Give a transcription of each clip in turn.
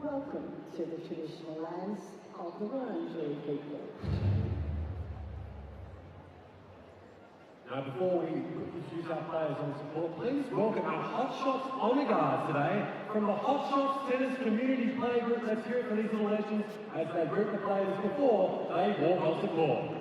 Welcome to the traditional lands of the Wurundjeri people. Now, before we introduce our players on support, please welcome our Hot Shots Honour Guard today from the Hot Shots Tennis Community Play Group. Let's hear it for these little legends as they group the players before they walk off the court.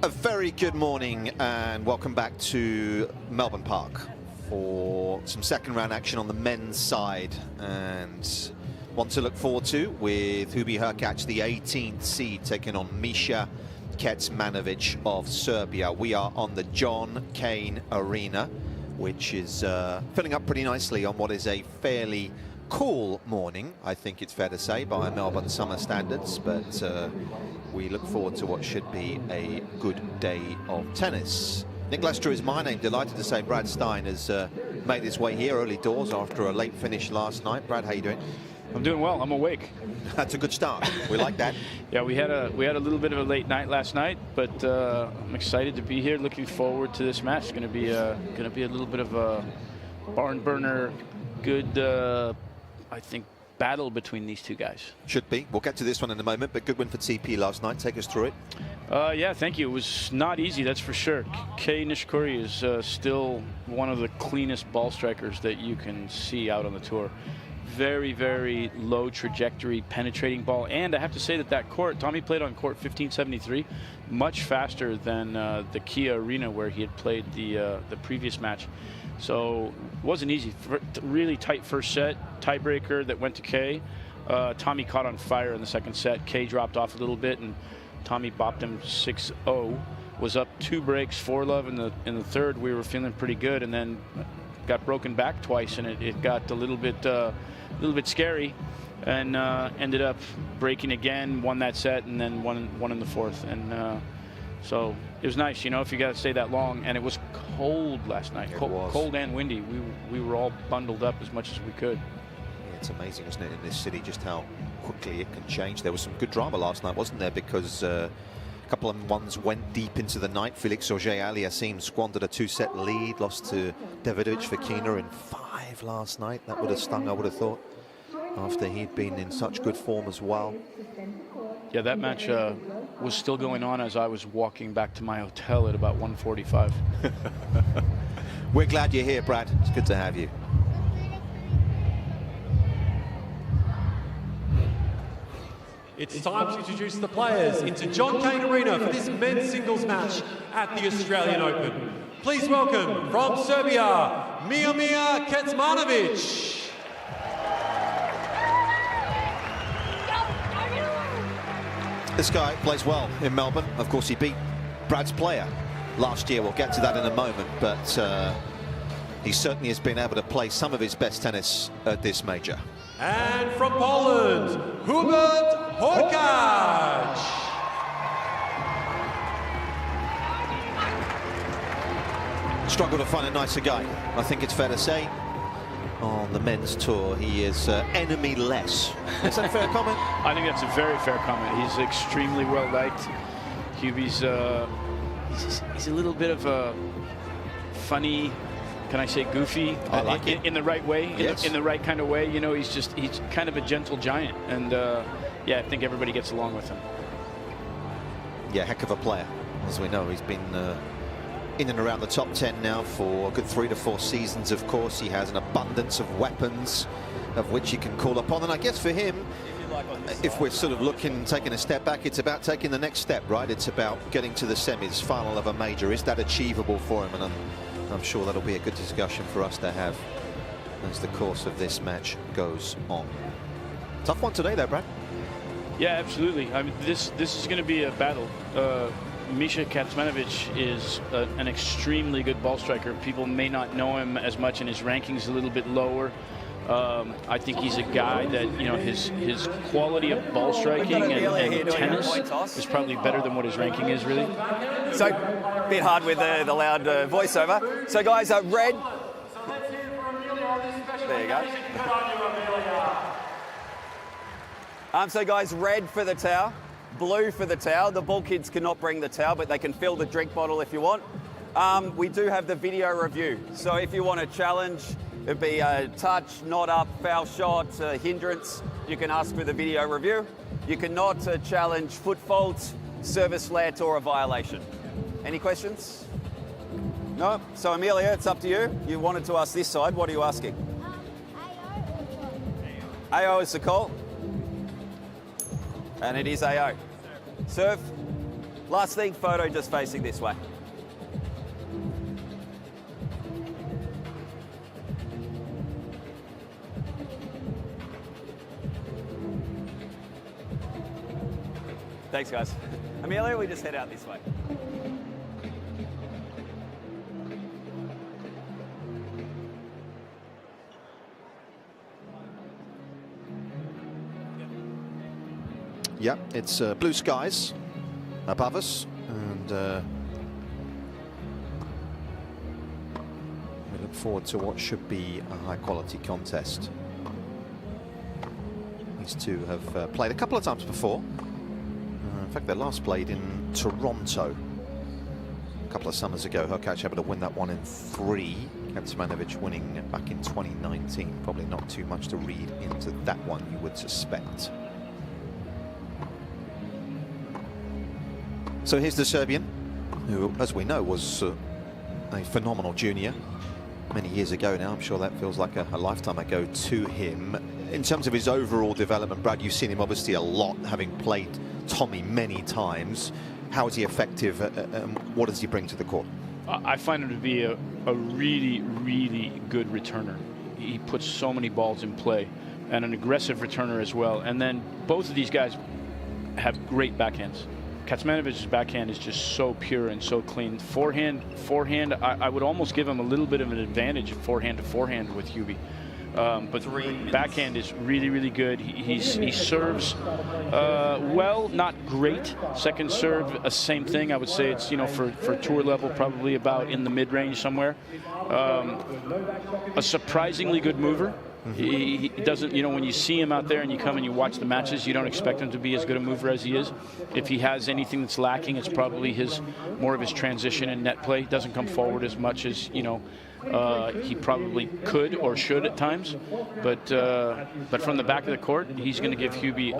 A very good morning and welcome back to Melbourne Park for some second round action on the men's side, and one to look forward to with Hubert Hurkacz, the 18th seed, taking on Miomir Kecmanovic of Serbia. We are on the Cain Arena, which is filling up pretty nicely on what is a fairly cool morning, I think it's fair to say, by Melbourne summer standards, but we look forward to what should be a good day of tennis. Nick Lester is my name. Delighted to say Brad Stein has made his way here early doors after a late finish last night. Brad, how you doing? I'm doing well. I'm awake. That's a good start. We like that. Yeah, we had a little bit of a late night last night, but I'm excited to be here. Looking forward to this match. It's going to be a little bit of a barn burner. Good, I think, battle between these two guys. Should be. We'll get to this one in a moment, but good win for TP last night. Take us through it. Yeah, thank you. It was not easy, that's for sure. Kei Nishikori is still one of the cleanest ball strikers that you can see out on the tour. Very, very low trajectory, penetrating ball. And I have to say that court, Tommy played on court 1573, much faster than the Kia Arena where he had played the previous match. So it wasn't easy. Really tight first set, tiebreaker that went to Kei. Tommy caught on fire in the second set. Kei dropped off a little bit, and Tommy bopped him 6-0. Was up 2 breaks, 4-love in the third. We were feeling pretty good, and then got broken back twice, and it got a little bit scary, and ended up breaking again. Won that set, and then won in the fourth. And so it was nice, you know, if you got to stay that long. And it was cold last night, cold and windy. We were all bundled up as much as we could. Yeah, it's amazing, isn't it, in this city, just how quickly it can change. There was some good drama last night, wasn't there? Because a couple of ones went deep into the night. Felix Auger-Aliassime squandered a 2-set lead, lost to Davidovich Fokina in 5 last night. That would have stung, I would have thought, after he'd been in such good form as well. Yeah, that match was still going on as I was walking back to my hotel at about 1:45. We're glad you're here, Brad. It's good to have you. It's time to introduce the players into Cain Arena for this men's singles match at the Australian Open. Please welcome, from Serbia, Miomir Kecmanovic. This guy plays well in Melbourne. Of course, he beat Brad's player last year. We'll get to that in a moment, but he certainly has been able to play some of his best tennis at this major. And from Poland, Hubert Hurkacz. Struggle to find a nicer guy, I think it's fair to say. On the men's tour, he is enemy-less. Is that a fair comment? I think that's a very fair comment. He's extremely well liked. Hubie's he's a little bit of a funny, can I say, goofy? I like it. In the right way, Yes. in the right kind of way. You know, he's kind of a gentle giant, and yeah, I think everybody gets along with him. Yeah, heck of a player. As we know, he's been in and around the top 10 now for a good 3 to 4 seasons. Of course, he has an abundance of weapons of which he can call upon, and I guess for him, if we're sort of taking a step back, it's about taking the next step, right? It's about getting to the semis, final of a major. Is that achievable for him? And I'm sure that'll be a good discussion for us to have as the course of this match goes on. Tough one today, though, Brad. Yeah, absolutely. I mean, this is going to be a battle. Miomir Kecmanovic is an extremely good ball striker. People may not know him as much, and his ranking's a little bit lower. I think he's a guy that, you know, his quality of ball striking and tennis is probably better than what his ranking is, really. So, a bit hard with the loud voiceover. So, guys, red. There you go. So, guys, red for the towel, blue for the towel. The ball kids cannot bring the towel, but they can fill the drink bottle if you want. We do have the video review. So, if you want to challenge, it'd be a touch, not up, foul shot, hindrance. You can ask for the video review. You cannot challenge foot fault, service let, or a violation. Any questions? No? So, Amelia, it's up to you. You wanted to ask this side. What are you asking? AO is the call. And it is AO. Serve. Last thing, photo just facing this way. Thanks, guys. Amelia, we just head out this way. Yeah, it's blue skies above us, and we look forward to what should be a high-quality contest. These two have played a couple of times before. In fact, they last played in Toronto a couple of summers ago. Hurkacz able to win that one in 3. Kecmanovic winning back in 2019. Probably not too much to read into that one, you would suspect. So here's the Serbian, who, as we know, was a phenomenal junior many years ago now. I'm sure that feels like a lifetime ago to him. In terms of his overall development, Brad, you've seen him obviously a lot, having played Tommy many times. How is he effective? What does he bring to the court? I find him to be a really, really good returner. He puts so many balls in play, and an aggressive returner as well. And then both of these guys have great backhands. Kecmanovic's backhand is just so pure and so clean. Forehand, I would almost give him a little bit of an advantage forehand to forehand with Hubie. But backhand is really, really good. He serves well, not great. Second serve, same thing. I would say it's, you know, for tour level, probably about in the mid-range somewhere. A surprisingly good mover. He doesn't, you know, when you see him out there and you come and you watch the matches, you don't expect him to be as good a mover as he is. If he has anything that's lacking, it's probably more of his transition and net play. Doesn't come forward as much as, you know, he probably could or should at times, but from the back of the court, he's going to give Hubie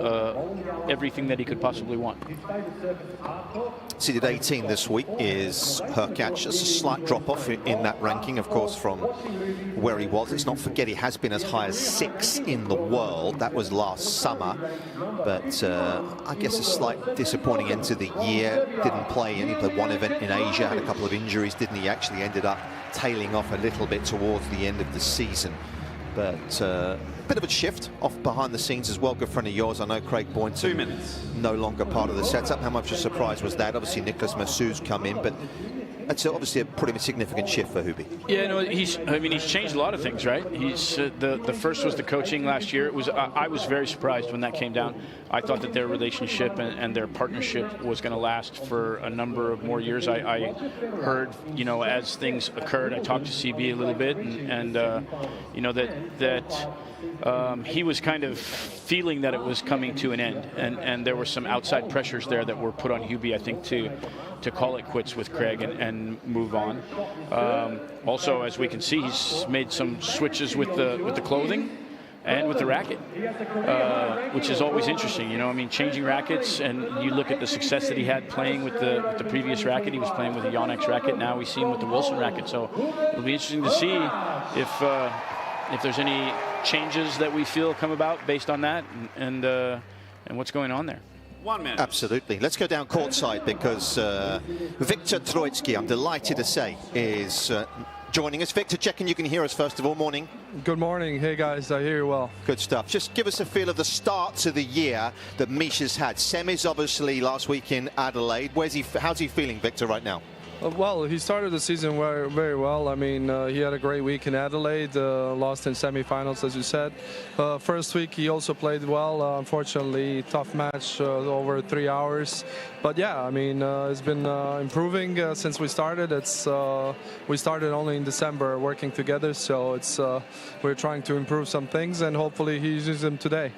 everything that he could possibly want. Seeded 18 this week is Hurkacz. Just a slight drop-off in that ranking, of course, from where he was. Let's not forget he has been as high as 6 in the world. That was last summer, but I guess a slight disappointing end to the year. Didn't play, and he played one event in Asia, had a couple of injuries, didn't he? Actually ended up tailing off a little bit towards the end of the season. But a bit of a shift off behind the scenes as well. Good friend of yours, I know, Craig Boynton. 2 minutes. No longer part of the setup. How much of a surprise was that? Obviously, Nicholas Massoud's come in, but that's obviously a pretty significant shift for Hubie. Yeah, no, he's changed a lot of things, right? He's the first was the coaching last year. It was I was very surprised when that came down. I thought that their relationship and their partnership was going to last for a number of more years. I heard, you know, as things occurred, I talked to CB a little bit, and you know, that he was kind of feeling that it was coming to an end, and there were some outside pressures there that were put on Hubie, I think, to call it quits with Craig, and then move on. Also, as we can see, he's made some switches with the clothing and with the racket, which is always interesting. You know, I mean, changing rackets, and you look at the success that he had playing with the previous racket. He was playing with the Jannik's racket. Now we see him with the Wilson racket. So it'll be interesting to see if there's any changes that we feel come about based on that, and what's going on there. 1 minute. Absolutely. Let's go down courtside because Viktor Troitsky, I'm delighted to say, is joining us. Victor, checking you can hear us first of all. Morning. Good morning. Hey guys, I hear you well. Good stuff. Just give us a feel of the start to the year that Misha's had. Semis obviously last week in Adelaide. How's he feeling, Victor, right now? Well, he started the season very well. I mean, he had a great week in Adelaide, lost in semifinals, as you said. First week, he also played well. Unfortunately, tough match over 3 hours. But yeah, I mean, it's been improving since we started. We started only in December working together, so we're trying to improve some things, and hopefully he uses them today.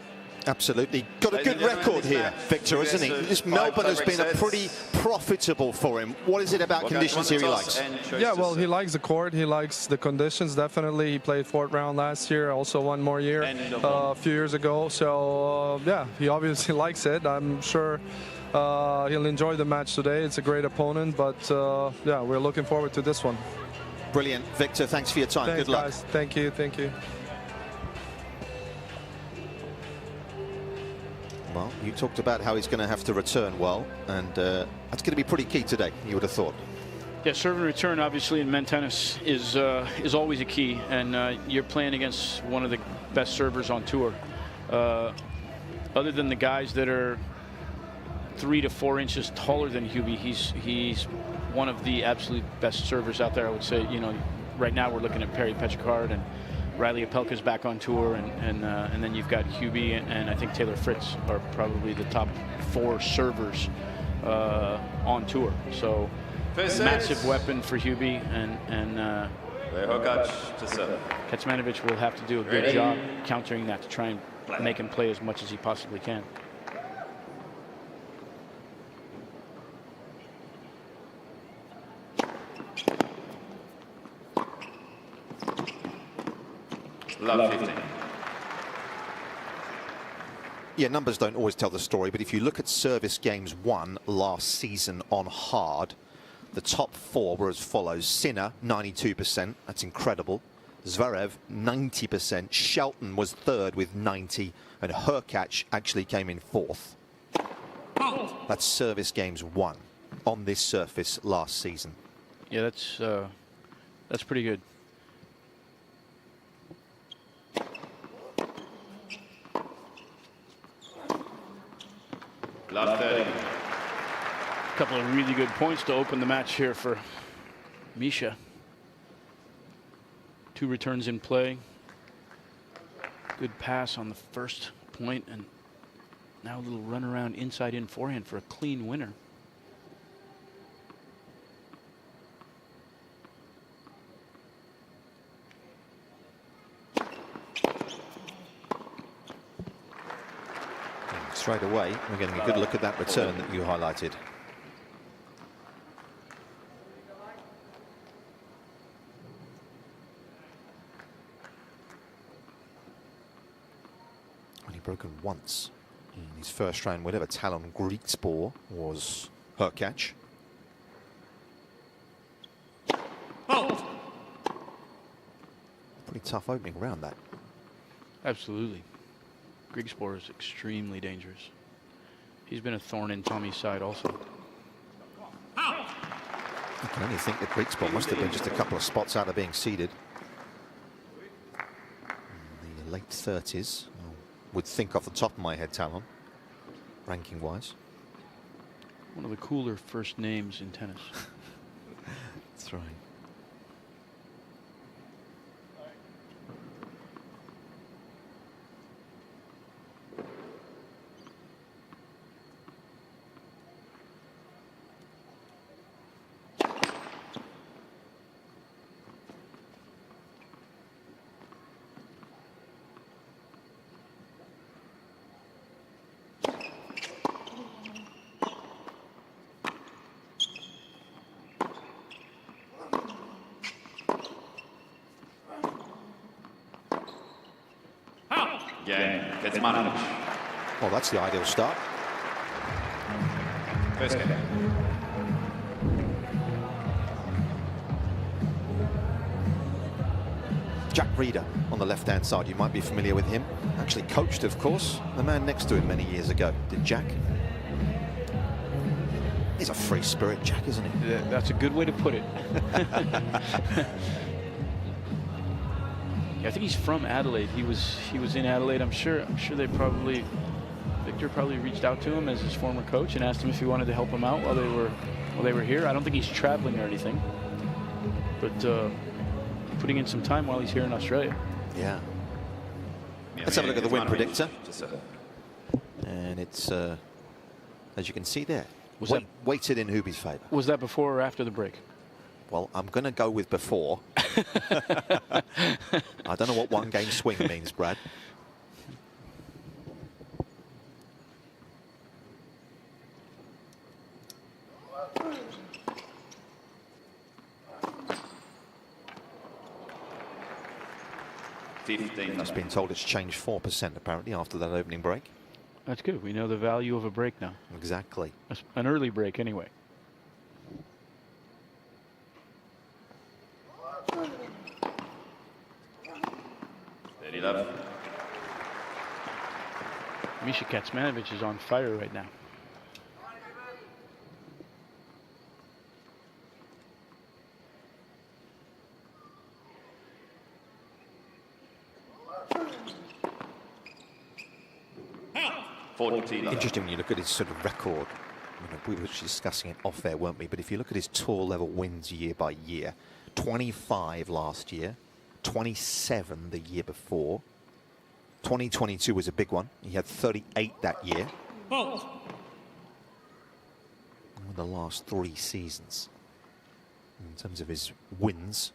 Absolutely. Got a good record here, Victor, isn't he? This Melbourne has been pretty profitable for him. What is it about conditions here he likes? Yeah, well, he likes the court. He likes the conditions, definitely. He played 4th round last year, also 1 more year a few years ago. So, yeah, he obviously likes it. I'm sure he'll enjoy the match today. It's a great opponent, but, yeah, we're looking forward to this one. Brilliant. Victor, thanks for your time. Thanks, good luck. Guys. Thank you. Thank you. Well, you talked about how he's going to have to return well, and that's going to be pretty key today, you would have thought. Yeah, serve and return, obviously, in men's tennis is always a key, and you're playing against one of the best servers on tour. Other than the guys that are 3 to 4 inches taller than Hubie, he's one of the absolute best servers out there, I would say. You know, right now we're looking at Perry Petricard, and Riley Opelka's back on tour, and then you've got Hubie and I think Taylor Fritz are probably the top 4 servers on tour. So massive weapon for Hubie, and Hurkacz to serve. Kecmanovic will have to do a good job countering that to try and make him play as much as he possibly can. Love 15. Yeah, numbers don't always tell the story, but if you look at service games won last season on hard, the top 4 were as follows. Sinner, 92%. That's incredible. Zverev, 90%. Shelton was 3rd with 90, and Hurkacz actually came in 4th. That's service games won on this surface last season. Yeah, that's pretty good. Love 30. A couple of really good points to open the match here for Misha. 2 returns in play. Good pass on the first point, and now a little run around inside in forehand for a clean winner. Straight away, we're getting a good look at that return that you highlighted. Only broken once in his first round, whatever Talon Griekspoor was Hurkacz. Pretty tough opening round, that. Absolutely. Griekspoor is extremely dangerous. He's been a thorn in Tommy's side also. I can only think that Griekspoor must have been just a couple of spots out of being seeded. In the late 30s, I would think off the top of my head, Talon, ranking-wise. One of the cooler first names in tennis. That's right. Kecmanovic. Well, that's the ideal start. First game. Jack Reeder on the left-hand side. You might be familiar with him. Actually coached, of course, the man next to him many years ago. Did Jack? He's a free spirit, Jack, isn't he? Yeah, that's a good way to put it. Yeah, I think he's from Adelaide. He was in Adelaide. I'm sure Victor probably reached out to him as his former coach and asked him if he wanted to help him out while they were here. I don't think he's traveling or anything, but putting in some time while he's here in Australia. Yeah. Let's have a look at the win predictor. And it's, as you can see there, weighted in Hubie's favour. Was that before or after the break? Well, I'm going to go with before. I don't know what one game swing means, Brad. I've been told it's changed 4% apparently after that opening break. That's good. We know the value of a break now. Exactly. An early break anyway. Misha Kecmanovic is on fire right now. Interesting when you look at his sort of record. You know, we were discussing it off air, weren't we? But if you look at his tour level wins year by year, 25 last year, 27 the year before. 2022 was a big one. He had 38 that year. Over the last 3 seasons, in terms of his wins.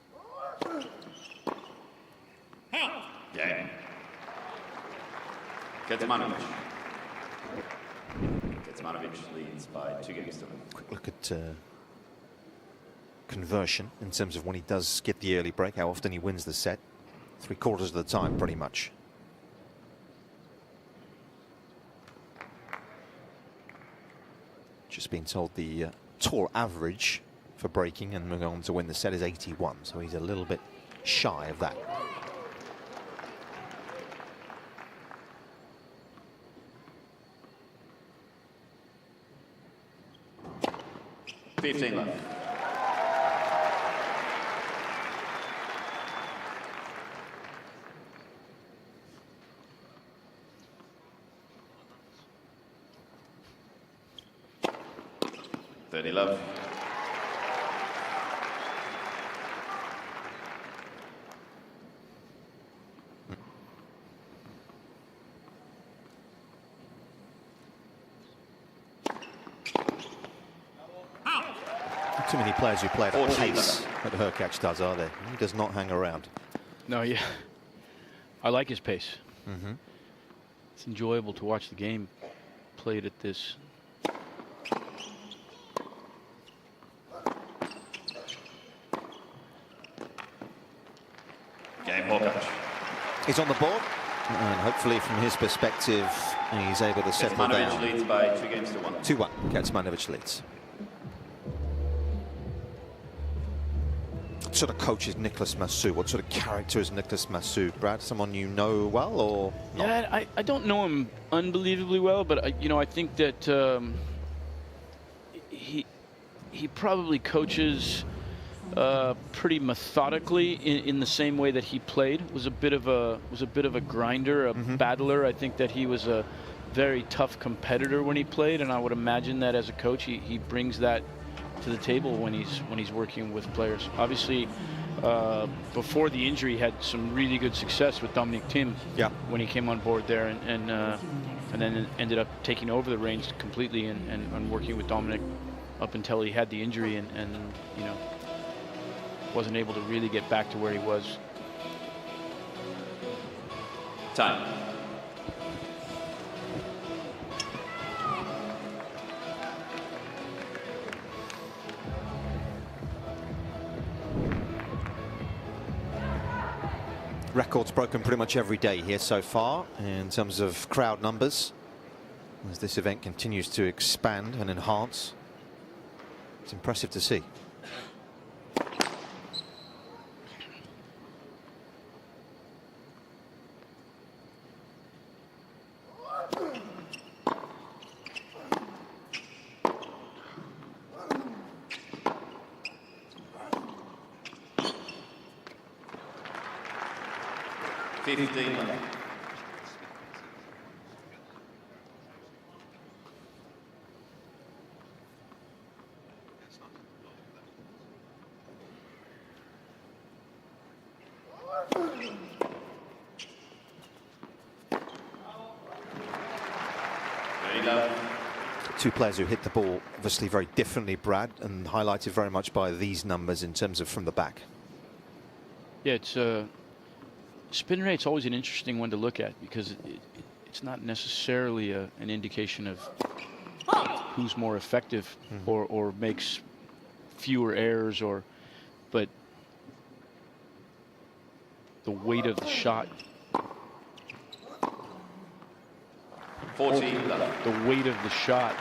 Game. Kecmanovic. Kecmanovic leads by 2 games to 1. Quick look at conversion in terms of when he does get the early break, how often he wins the set. 3/4 of the time, pretty much. Just been told the tour average for breaking and moving on to win the set is 81, so he's a little bit shy of that. $15 left. $30 left. Not too many players who play at a pace that Hurkacz does, are there? He does not hang around. No, yeah. I like his pace. It's enjoyable to watch the game played at this. Game Hurkacz. He's on the board, and hopefully from his perspective, he's able to settle Kecmanovic down. leads by 2 games to 1. 2-1, Kecmanovic leads. What sort of coach is Nicolas Massu? What sort of character is Nicolas Massu? Brad, someone you know well or not? Yeah, I don't know him unbelievably well, but I think that he probably coaches pretty methodically in the same way that he played. Was a bit of a grinder, a battler. I think that he was a very tough competitor when he played, and I would imagine that as a coach he brings that to the table when he's working with players. Obviously, before the injury, he had some really good success with Dominic Thiem when he came on board there, and then ended up taking over the reins completely and working with Dominic up until he had the injury and wasn't able to really get back to where he was. Time. Records broken pretty much every day here so far in terms of crowd numbers, as this event continues to expand and enhance. It's impressive to see. Two players who hit the ball obviously very differently, Brad, and highlighted very much by these numbers in terms of from the back. Yeah, it's spin rate's always an interesting one to look at because it's not necessarily an indication of who's more effective or makes fewer errors, but the weight of the shot. 14 left. The weight of the shot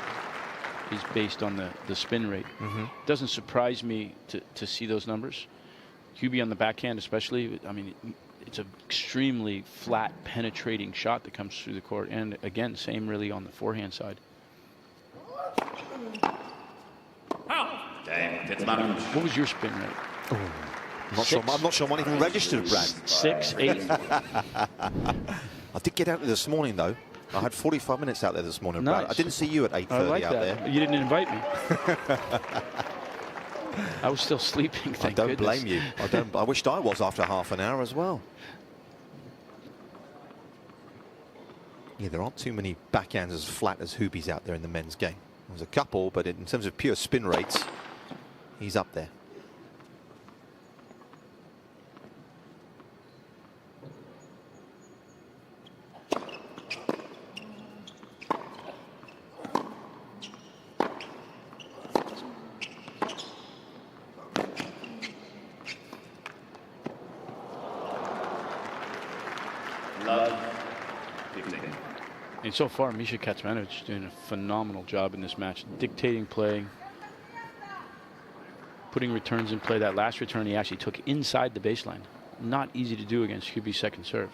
is based on the spin rate. Doesn't surprise me to see those numbers. Hubie on the backhand especially, I mean, it's an extremely flat, penetrating shot that comes through the court. And again, same really on the forehand side. What was your spin rate? Oh, I'm not sure one even registered, Brad. 6, 8. I did get out there this morning, though. I had 45 minutes out there this morning, Nice. Brad. I didn't see you at 8:30 out there. You didn't invite me. I was still sleeping, thank I don't goodness. blame you. I wished I was after half an hour as well. Yeah, there aren't too many backhands as flat as Hubie's out there in the men's game. There's a couple, but in terms of pure spin rates, he's up there. And so far, Miomir Kecmanovic is doing a phenomenal job in this match, dictating play, putting returns in play. That last return he actually took inside the baseline. Not easy to do against Hubie's second serve.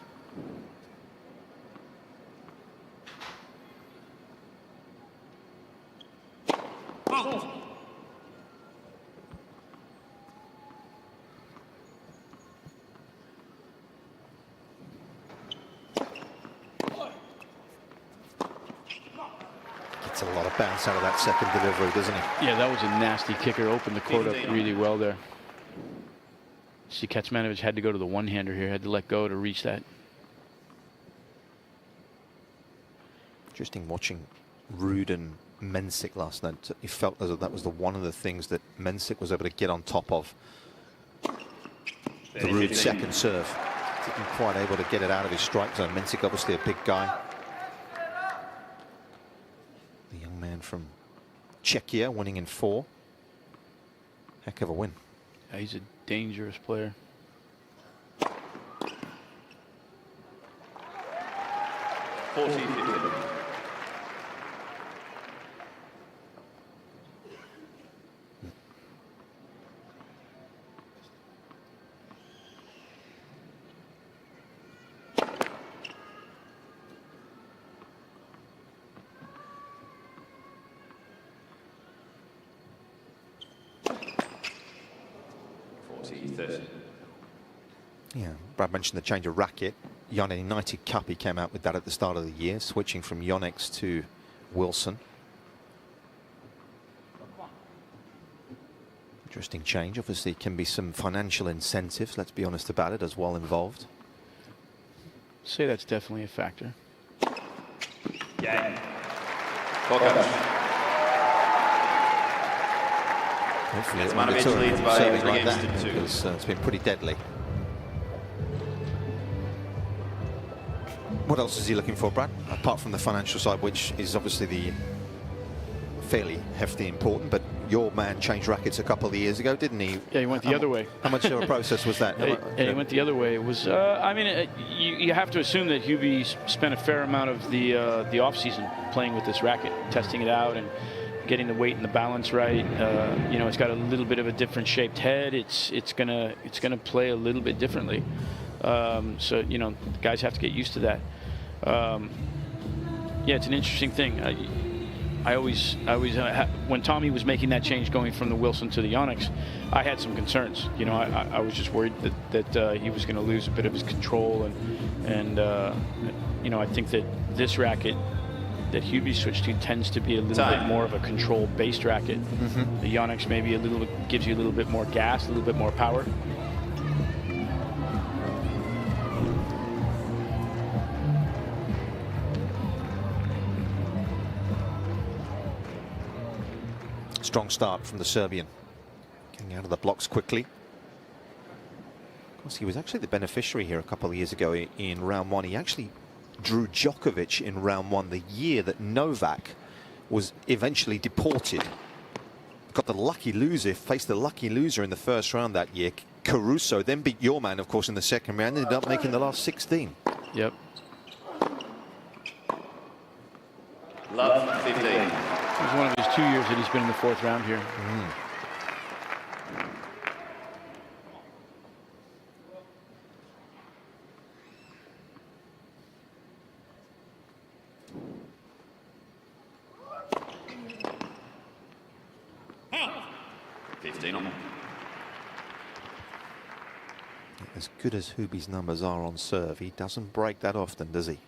Gets a lot of bounce out of that second delivery, doesn't he? Yeah, that was a nasty kicker. Opened the court up really well there. See, Kecmanovic had to go to the one-hander here, had to let go to reach that. Interesting watching Ruud and Mensik last night. He felt as though that was one of the things that Mensik was able to get on top of. The Ruud second serve. Didn't quite able to get it out of his strike zone. Mensik obviously a big guy. The young man from Czechia winning in 4. Heck of a win. Yeah, he's a dangerous player. Yeah, Brad mentioned the change of racket. Jannik United Cup, he came out with that at the start of the year, switching from Yonex to Wilson. Interesting change. Obviously, can be some financial incentives, let's be honest about it, as well involved. Say that's definitely a factor. Yeah. Hopefully it Kecmanovic won't be leads by serving 3 like games that, to 2. because it's been pretty deadly. What else is he looking for, Brad? Apart from the financial side, which is obviously the fairly hefty important, but your man changed rackets a couple of years ago, didn't he? Yeah, he went the other way. How much of a process was that? He went the other way. It was, I mean, you have to assume that Hubie spent a fair amount of the off season playing with this racket, testing it out and getting the weight and the balance right. You know, it's got a little bit of a different shaped head. It's gonna play a little bit differently. So you know, guys have to get used to that. Yeah, it's an interesting thing. I always when Tommy was making that change going from the Wilson to the Onyx, I had some concerns. You know, I was just worried that he was going to lose a bit of his control, and you know, I think that this racket that Hubie switched to tends to be a little bit more of a control-based racket. The Onyx maybe gives you a little bit more gas, a little bit more power. Strong start from the Serbian, getting out of the blocks quickly. Of course, he was actually the beneficiary here a couple of years ago in round one. He actually drew Djokovic in round one the year that Novak was eventually deported. Got the lucky loser, faced the lucky loser in the first round that year. Caruso then beat your man, of course, in the second round, ended up making the last 16. Yep. Love 15. It was one of his 2 years that he's been in the fourth round here. As good as Hubie's numbers are on serve, he doesn't break that often, does he?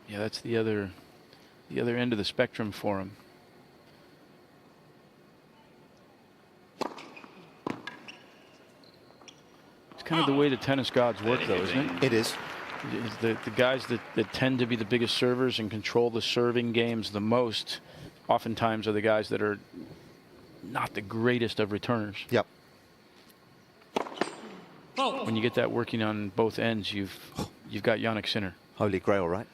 Yeah, that's the other end of the spectrum for him. It's kind of the way the tennis gods work, though, isn't it? It is. The guys that tend to be the biggest servers and control the serving games the most oftentimes are the guys that are not the greatest of returners. Yep. When you get that working on both ends, you've got Jannik Sinner. Holy grail, right?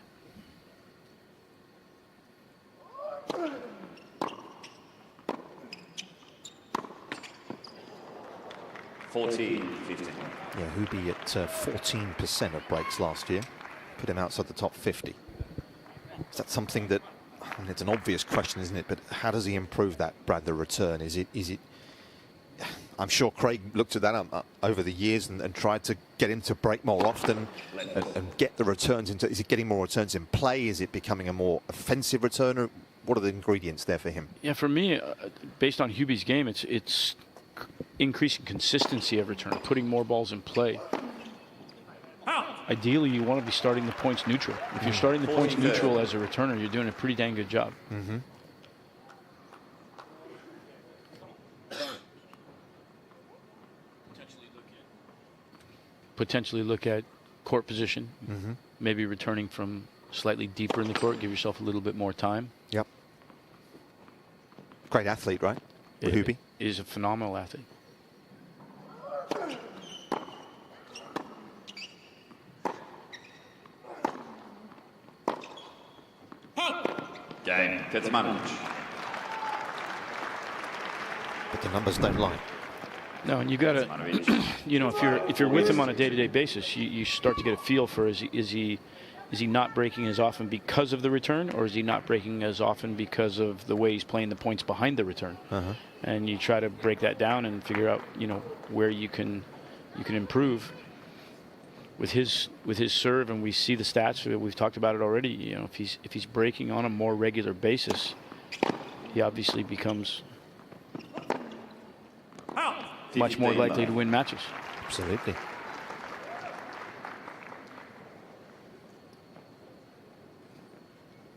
Yeah, Hubie at 14% of breaks last year. Put him outside the top 50. Is that something that, I mean, it's an obvious question, isn't it? But how does he improve that, Brad, the return? Is it I'm sure Craig looked at that over the years and tried to get him to break more often and get the returns into. Is it getting more returns in play? Is it becoming a more offensive returner? What are the ingredients there for him? Yeah, for me, based on Hubie's game, it's increasing consistency of return, putting more balls in play. Ideally, you want to be starting the points neutral. If you're starting the points neutral as a returner, you're doing a pretty dang good job. Potentially look at court position, maybe returning from slightly deeper in the court, give yourself a little bit more time. Yep. Great athlete, right? Hubie is a phenomenal athlete. Cain, Kecmanovic. But the numbers don't lie. No, and you got to, you know, if you're with him on a day-to-day basis, you start to get a feel for is he not breaking as often because of the return, or is he not breaking as often because of the way he's playing the points behind the return? And you try to break that down and figure out, you know, where you can improve with his serve. And we see the stats. We've talked about it already. You know, if he's breaking on a more regular basis, he obviously becomes much more likely to win matches. Absolutely.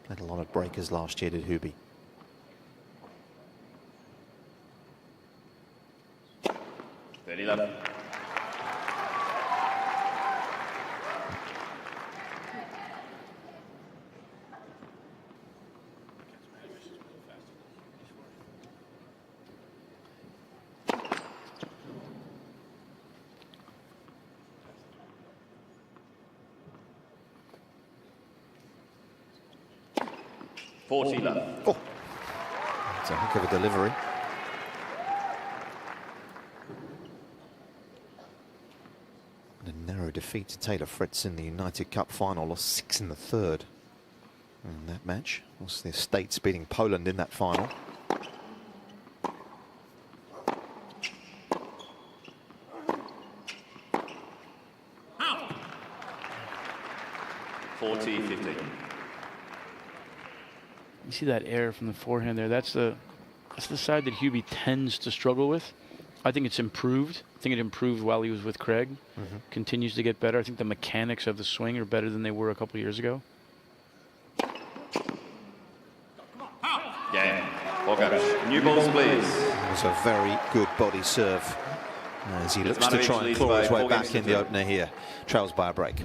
Had a lot of breakers last year, did Hubie. It's a heck of a delivery. And a narrow defeat to Taylor Fritz in the United Cup final, lost 6 in the third in that match. Was the States beating Poland in that final. You see that air from the forehand there. That's the side that Hubie tends to struggle with. I think it's improved. I think it improved while he was with Craig. Continues to get better. I think the mechanics of the swing are better than they were a couple of years ago. Game. New balls, please. It was a very good body serve as he looks to try and claw his way back in the opener here. Trails by a break.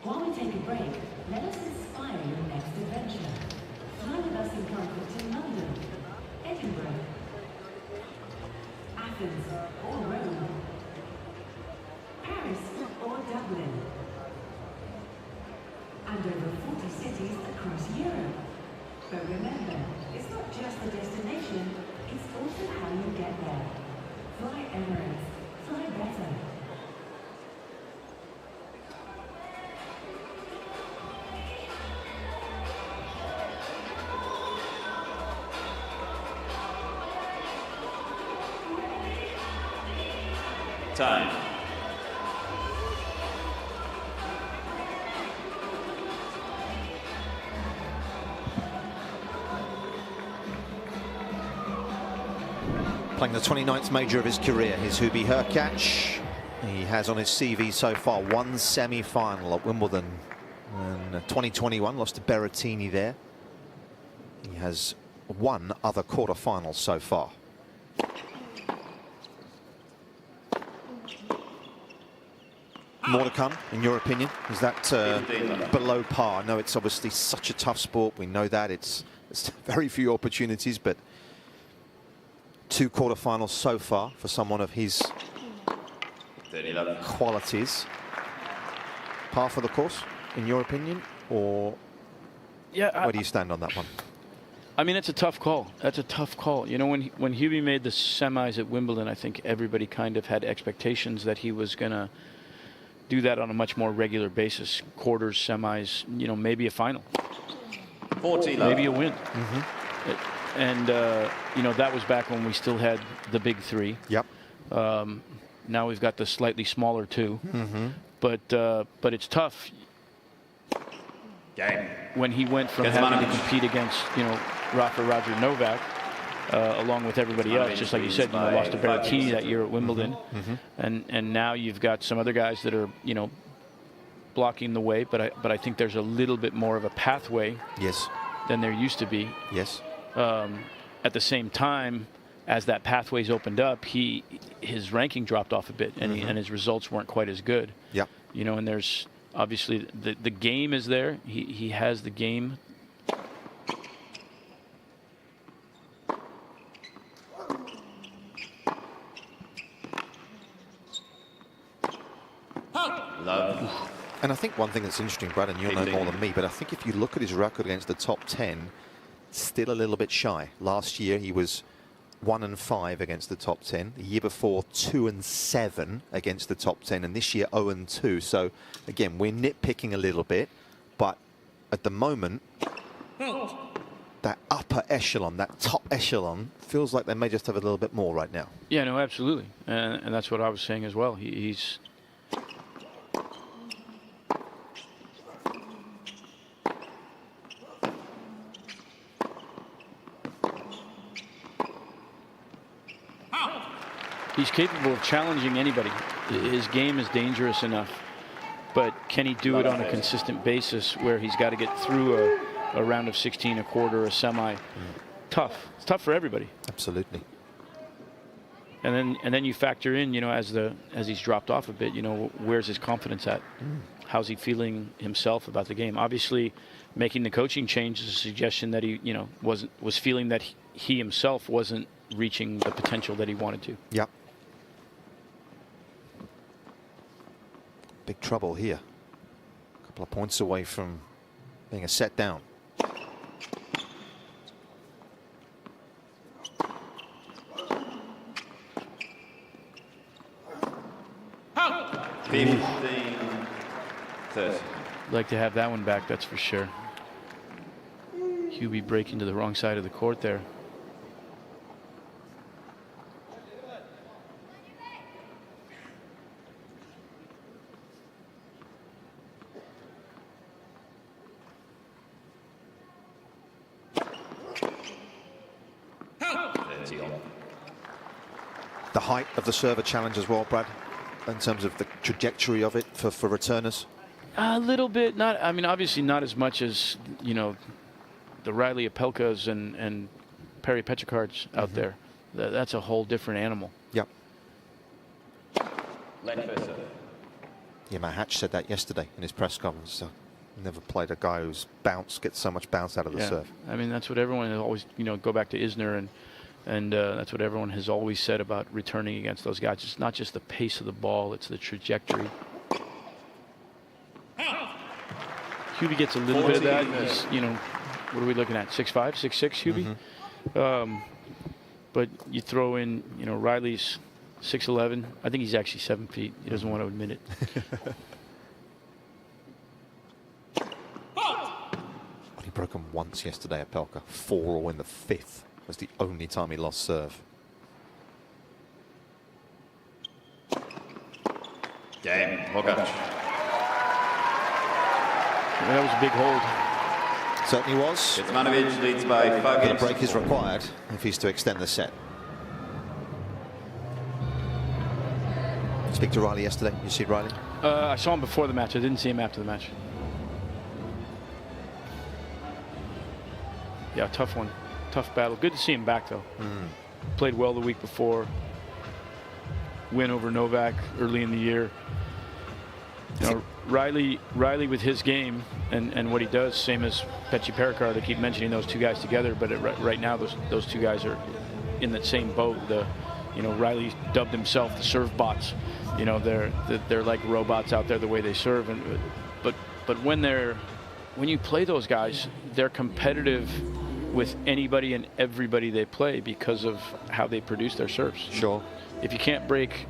While we take a break, let us inspire your next adventure. Fly with us in comfort to London, Edinburgh, Athens or Rome, Paris or Dublin, and over 40 cities across Europe. But remember, it's not just the destination, it's also how you get there. Fly Emirates, fly better. Time. Playing the 29th major of his career, his Hubert Hurkacz. He has on his CV so far 1 semi-final at Wimbledon in 2021, lost to Berrettini there. He has 1 other quarter-final so far. More to come, in your opinion? Is that below par? I know it's obviously such a tough sport. We know that. It's very few opportunities, but 2 quarterfinals so far for someone of his qualities. Par for the course, in your opinion? Or where do you stand on that one? I mean, it's a tough call. That's a tough call. You know, when Hubie made the semis at Wimbledon, I think everybody kind of had expectations that he was going to do that on a much more regular basis. Quarters, semis, you know, maybe a final. 40 maybe a win. And, you know, that was back when we still had the big 3. Yep. Now we've got the slightly smaller 2. But it's tough. Game. When he went from having to compete against, you know, Roger Novak, along with everybody else, just like you said, you know, lost to Berrettini that year at Wimbledon, and now you've got some other guys that are, you know, blocking the way. But I think there's a little bit more of a pathway, than there used to be. At the same time, as that pathway's opened up, his ranking dropped off a bit, and and his results weren't quite as good. You know, and there's obviously the game is there. He has the game. And I think one thing that's interesting, Brad, and you'll know more than me, but I think if you look at his record against the top 10, still a little bit shy. Last year he was 1-5 against the top 10. The year before 2-7 against the top 10, and this year 0-2. So again, we're nitpicking a little bit, but at the moment, that upper echelon, that top echelon, feels like they may just have a little bit more right now. Yeah, no, absolutely, and that's what I was saying as well. He's capable of challenging anybody. His game is dangerous enough, but can he do it on a consistent basis where he's got to get through a round of 16, a quarter, a semi? Tough. It's tough for everybody. Absolutely. And then you factor in, you know, as he's dropped off a bit, you know, where's his confidence at? How's he feeling himself about the game? Obviously, making the coaching change is a suggestion that he, you know, was feeling that he himself wasn't reaching the potential that he wanted to. Yeah. big trouble here. A couple of points away from being a set down. 15-30. Like to have that one back, that's for sure. Hubie breaking to the wrong side of the court there. The height of the server challenge as well, Brad, in terms of the trajectory of it for returners. A little bit, not. I mean, obviously not as much as, you know, the Riley Opelkas and Perry Petrikards out there. That's a whole different animal. Yep. Left. Yeah, Matt Hatch said that yesterday in his press conference. Never played a guy who's gets so much bounce out of the serve. I mean, that's what everyone has always, you know, go back to Isner and that's what everyone has always said about returning against those guys. It's not just the pace of the ball, it's the trajectory. Hubie gets a little bit of that. As, you know, what are we looking at? 6'5", 6'6", Hubie. But you throw in, you know, Riley's 6'11". I think he's actually 7 feet. He doesn't want to admit it. He broke him once yesterday at Pelka. 4 in the 5th was the only time he lost serve. Game. Hurkacz. That was a big hold. Certainly was. Kecmanovic leads by 5 A games. break is required if he's to extend the set. Speak to Riley yesterday. You see Riley? I saw him before the match. I didn't see him after the match. Yeah, tough one. Tough battle. Good to see him back, though. Played well the week before. Win over Novak early in the year. You know, Riley with his game and what he does, same as Petchi Perikar. They keep mentioning those two guys together, but right now those two guys are in that same boat. You know, Riley dubbed himself the serve bots. You know, they're like robots out there the way they serve. But when you play those guys, they're competitive with anybody and everybody they play because of how they produce their serves. Sure. If you can't break,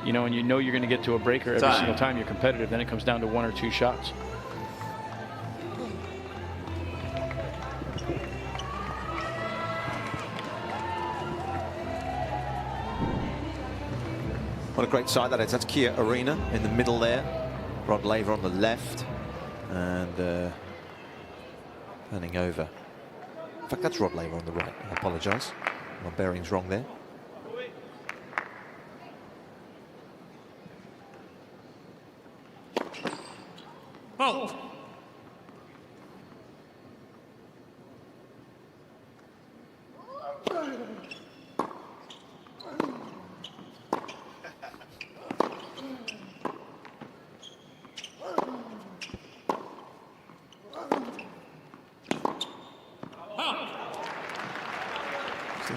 you know, and you know you're going to get to a breaker every single time you're competitive, then it comes down to 1 or 2 shots. What a great side that is. That's Kia Aryna in the middle there. Rod Laver on the left. And turning over. In fact, that's Rod Laver on the right. I apologise. My bearing's wrong there. Oh.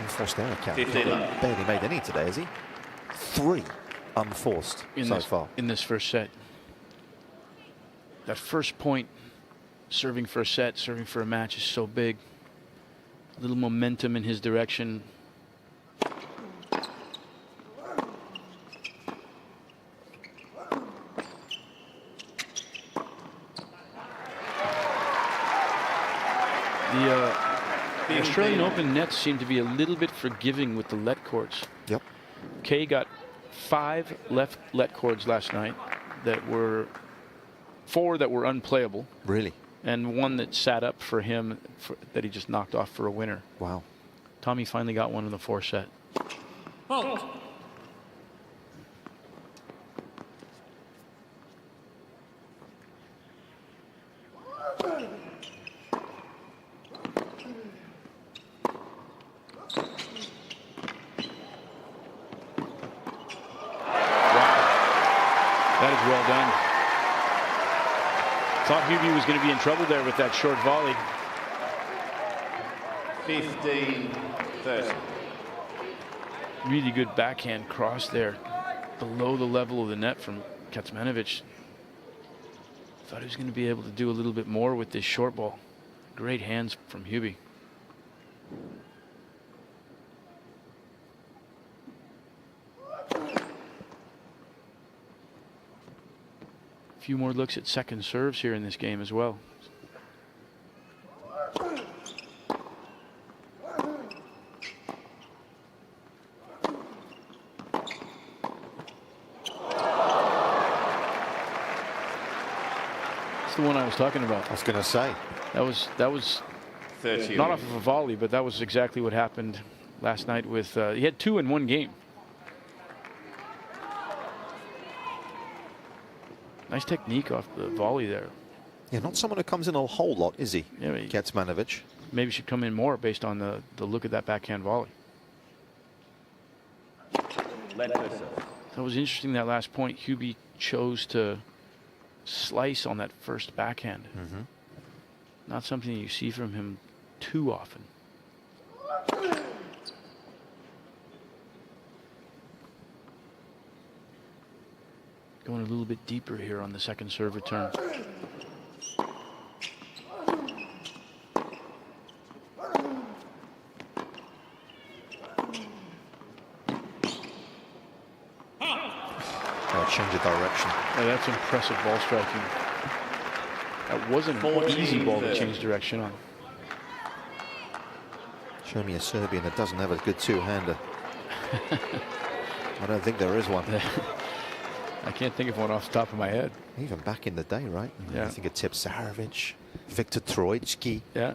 Forced error count. Barely made any today, has he? 3 unforced so far. In this first set. That first point, serving for a set, serving for a match is so big. A little momentum in his direction. The Australian Open nets seem to be a little bit forgiving with the let courts. Yep. Cain got 5 left let courts last night that were 4 that were unplayable. Really? And 1 that sat up for him that he just knocked off for a winner. Wow. Tommy finally got one in the 4th set. Oh. That is well done. Thought Hubie was going to be in trouble there with that short volley. 15-30. Really good backhand cross there, below the level of the net from Kecmanovic thought he was going to be able to do a little bit more with this short ball. Great hands from Hubie. A few more looks at second serves here in this game as well. That's the one I was talking about. I was going to say. That was 30. not off of a volley, but that was exactly what happened last night with, he had 2 in one game. Nice technique off the volley there. Yeah, not someone who comes in a whole lot, is he? Yeah, Kecmanovic. maybe should come in more based on the look of that backhand volley. That was interesting, that last point. Hubie chose to slice on that first backhand. Not something you see from him too often. Going a little bit deeper here on the second serve return. Change of direction. Yeah, that's impressive ball striking. That wasn't an easy ball to change direction on. Show me a Serbian that doesn't have a good two-hander. I don't think there is one. I can't think of one off the top of my head. Even back in the day, right? Yeah. I think of Tipsarevic, Viktor Troitsky. Yeah.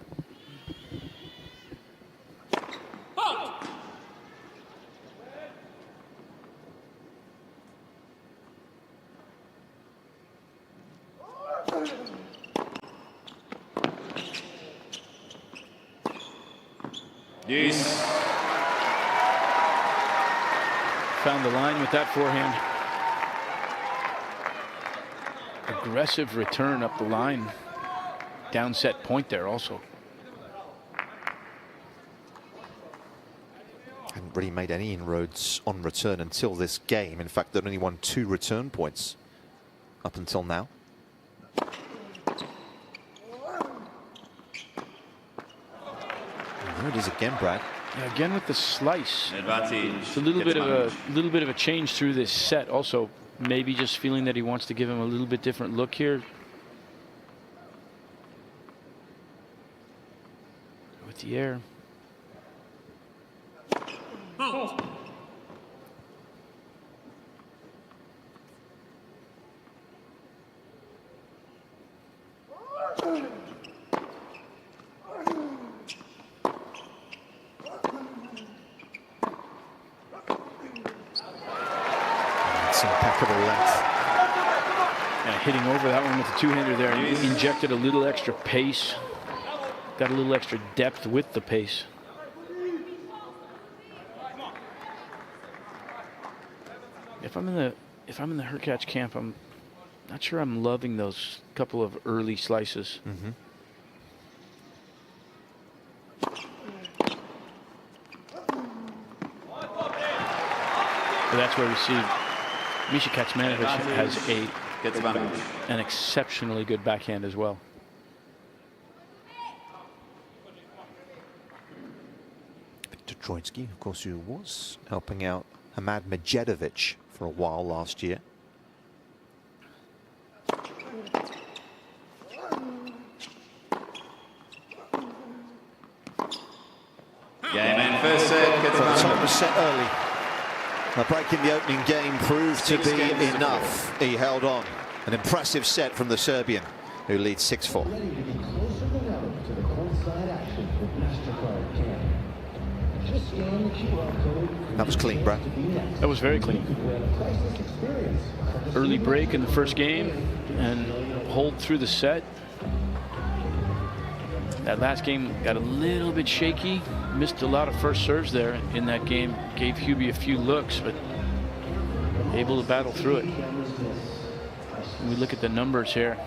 Yes. Found the line with that forehand. Aggressive return up the line. Downset point there also. Hadn't really made any inroads on return until this game. In fact, they'd only won 2 return points up until now. There it is again, Brad. Yeah, again with the slice. Advantage. It's a little bit of a change through this set. Also, maybe just feeling that he wants to give him a little bit different look here. With the air. Hitting over that one with the two-hander there. He injected a little extra pace. Got a little extra depth with the pace. If I'm in the Hurkacz camp, I'm not sure I'm loving those couple of early slices. But that's where we see Misha Kecmanovic has an exceptionally good backhand as well. Viktor Troitsky, of course, who was helping out Hamad Medjedovic for a while last year. Game and first set. The time was set early. A break in the opening game proved to be enough. He held on. An impressive set from the Serbian, who leads 6-4. That was clean, Brad. That was very clean. Early break in the first game and hold through the set. That last game got a little bit shaky. Missed a lot of first serves there in that game. Gave Hubie a few looks, but able to battle through it. When we look at the numbers here,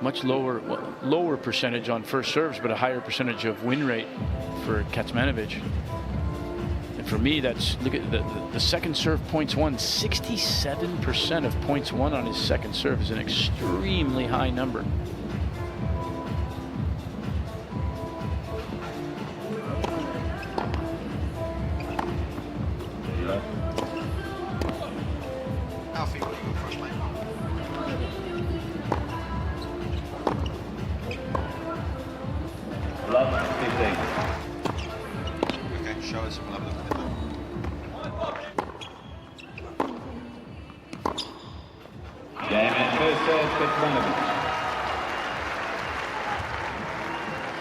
much lower percentage on first serves, but a higher percentage of win rate for Kecmanovic. If for me, that's, look at the second serve points won. 67% of points won on his second serve is an extremely high number. Alfie, what do you got for us, mate? Okay, show us and we'll have a look at it.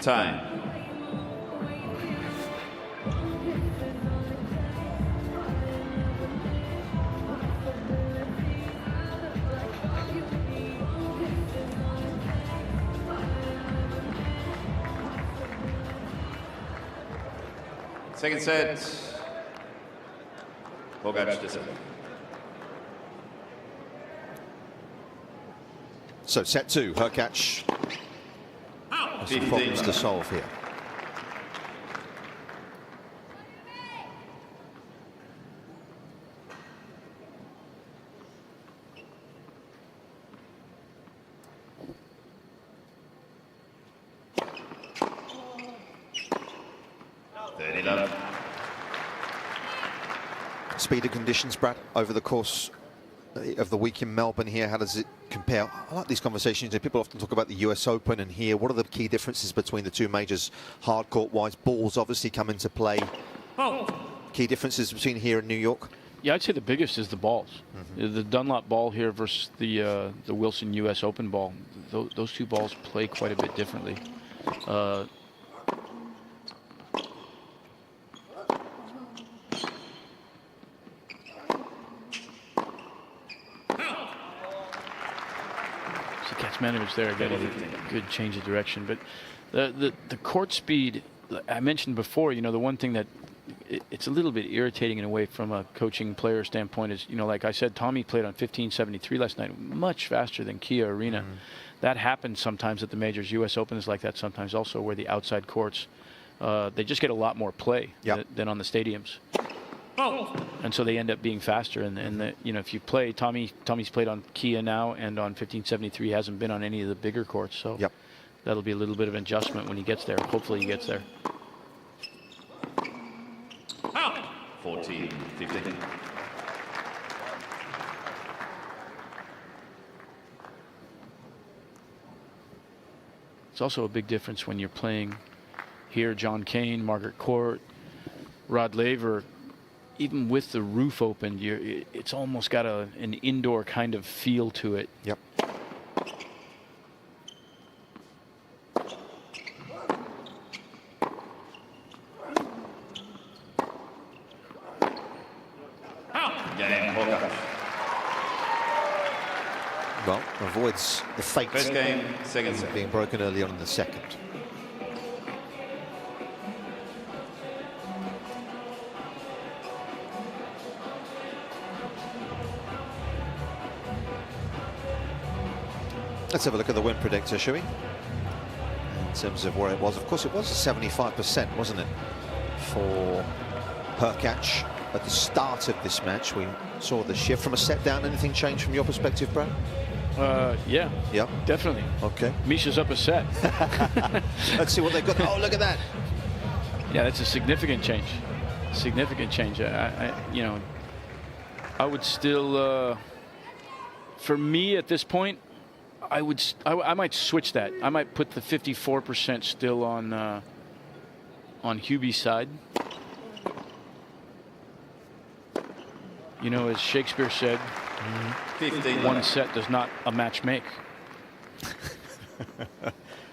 Time. Second set. Hurkacz to set. So set 2, Hurkacz has some problems to solve here. Speed of conditions, Brad, over the course of the week in Melbourne here, how does it compare? I like these conversations. People often talk about the US Open and here. What are the key differences between the two majors, hard court-wise? Balls obviously come into play. Key differences between here and New York? Yeah, I'd say the biggest is the balls. The Dunlop ball here versus the Wilson US Open ball. Those two balls play quite a bit differently. Kecmanovic there getting a good change of direction, but the court speed, I mentioned before, you know, the one thing that it's a little bit irritating in a way from a coaching player standpoint is, you know, like I said, Tommy played on 1573 last night, much faster than Kia Arena. That happens sometimes at the majors. US Open is like that sometimes also, where the outside courts, they just get a lot more play than on the stadiums. And so they end up being faster. And you know, if you play, Tommy's played on Kia now and on 1573, hasn't been on any of the bigger courts. So that'll be a little bit of an adjustment when he gets there. Hopefully he gets there. 14, 15. It's also a big difference when you're playing here, John Cain, Margaret Court, Rod Laver. Even with the roof open, it's almost got an indoor kind of feel to it. Yep. Well, avoids the fate First game, second set. being broken early on in the second. Let's have a look at the win predictor, shall we? In terms of where it was. Of course, it was 75%, wasn't it, for Hurkacz at the start of this match. We saw the shift from a set down. Anything change from your perspective, Brad? Yeah. Yeah. Definitely. Okay. Misha's up a set. Let's see what they've got. Oh, look at that. Yeah, that's a significant change. Significant change. You know, I would still, for me at this point, I might switch that. I might put the 54% still on Hubie's side. You know, as Shakespeare said, 15. one set does not a match make.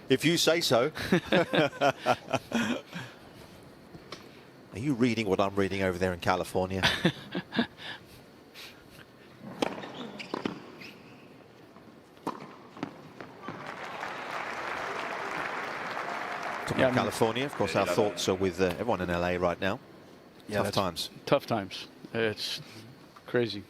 If you say so. Are you reading what I'm reading over there in California? Talking about California, of course, our thoughts are with everyone in LA right now. Yeah, tough times. Tough times. It's crazy.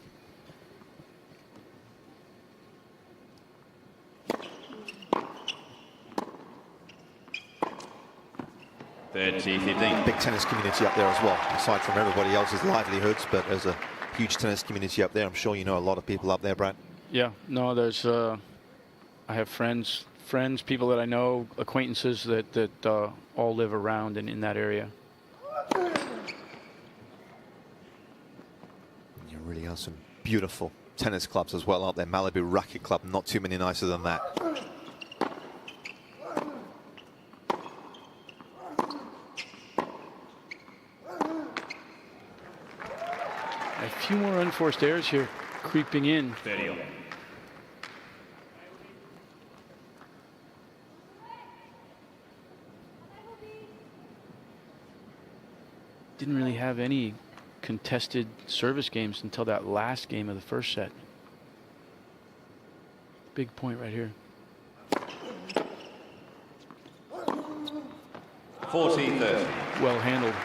30-15. Big tennis community up there as well, aside from everybody else's livelihoods, but there's a huge tennis community up there. I'm sure you know a lot of people up there, Brad. Yeah, no, there's, I have friends, people that I know, acquaintances that all live around and in that area. There really are some beautiful tennis clubs as well, aren't there? Malibu Racket Club, not too many nicer than that. A few more unforced errors here creeping in. 30. Didn't really have any contested service games until that last game of the first set. Big point right here. 40-30. Well handled.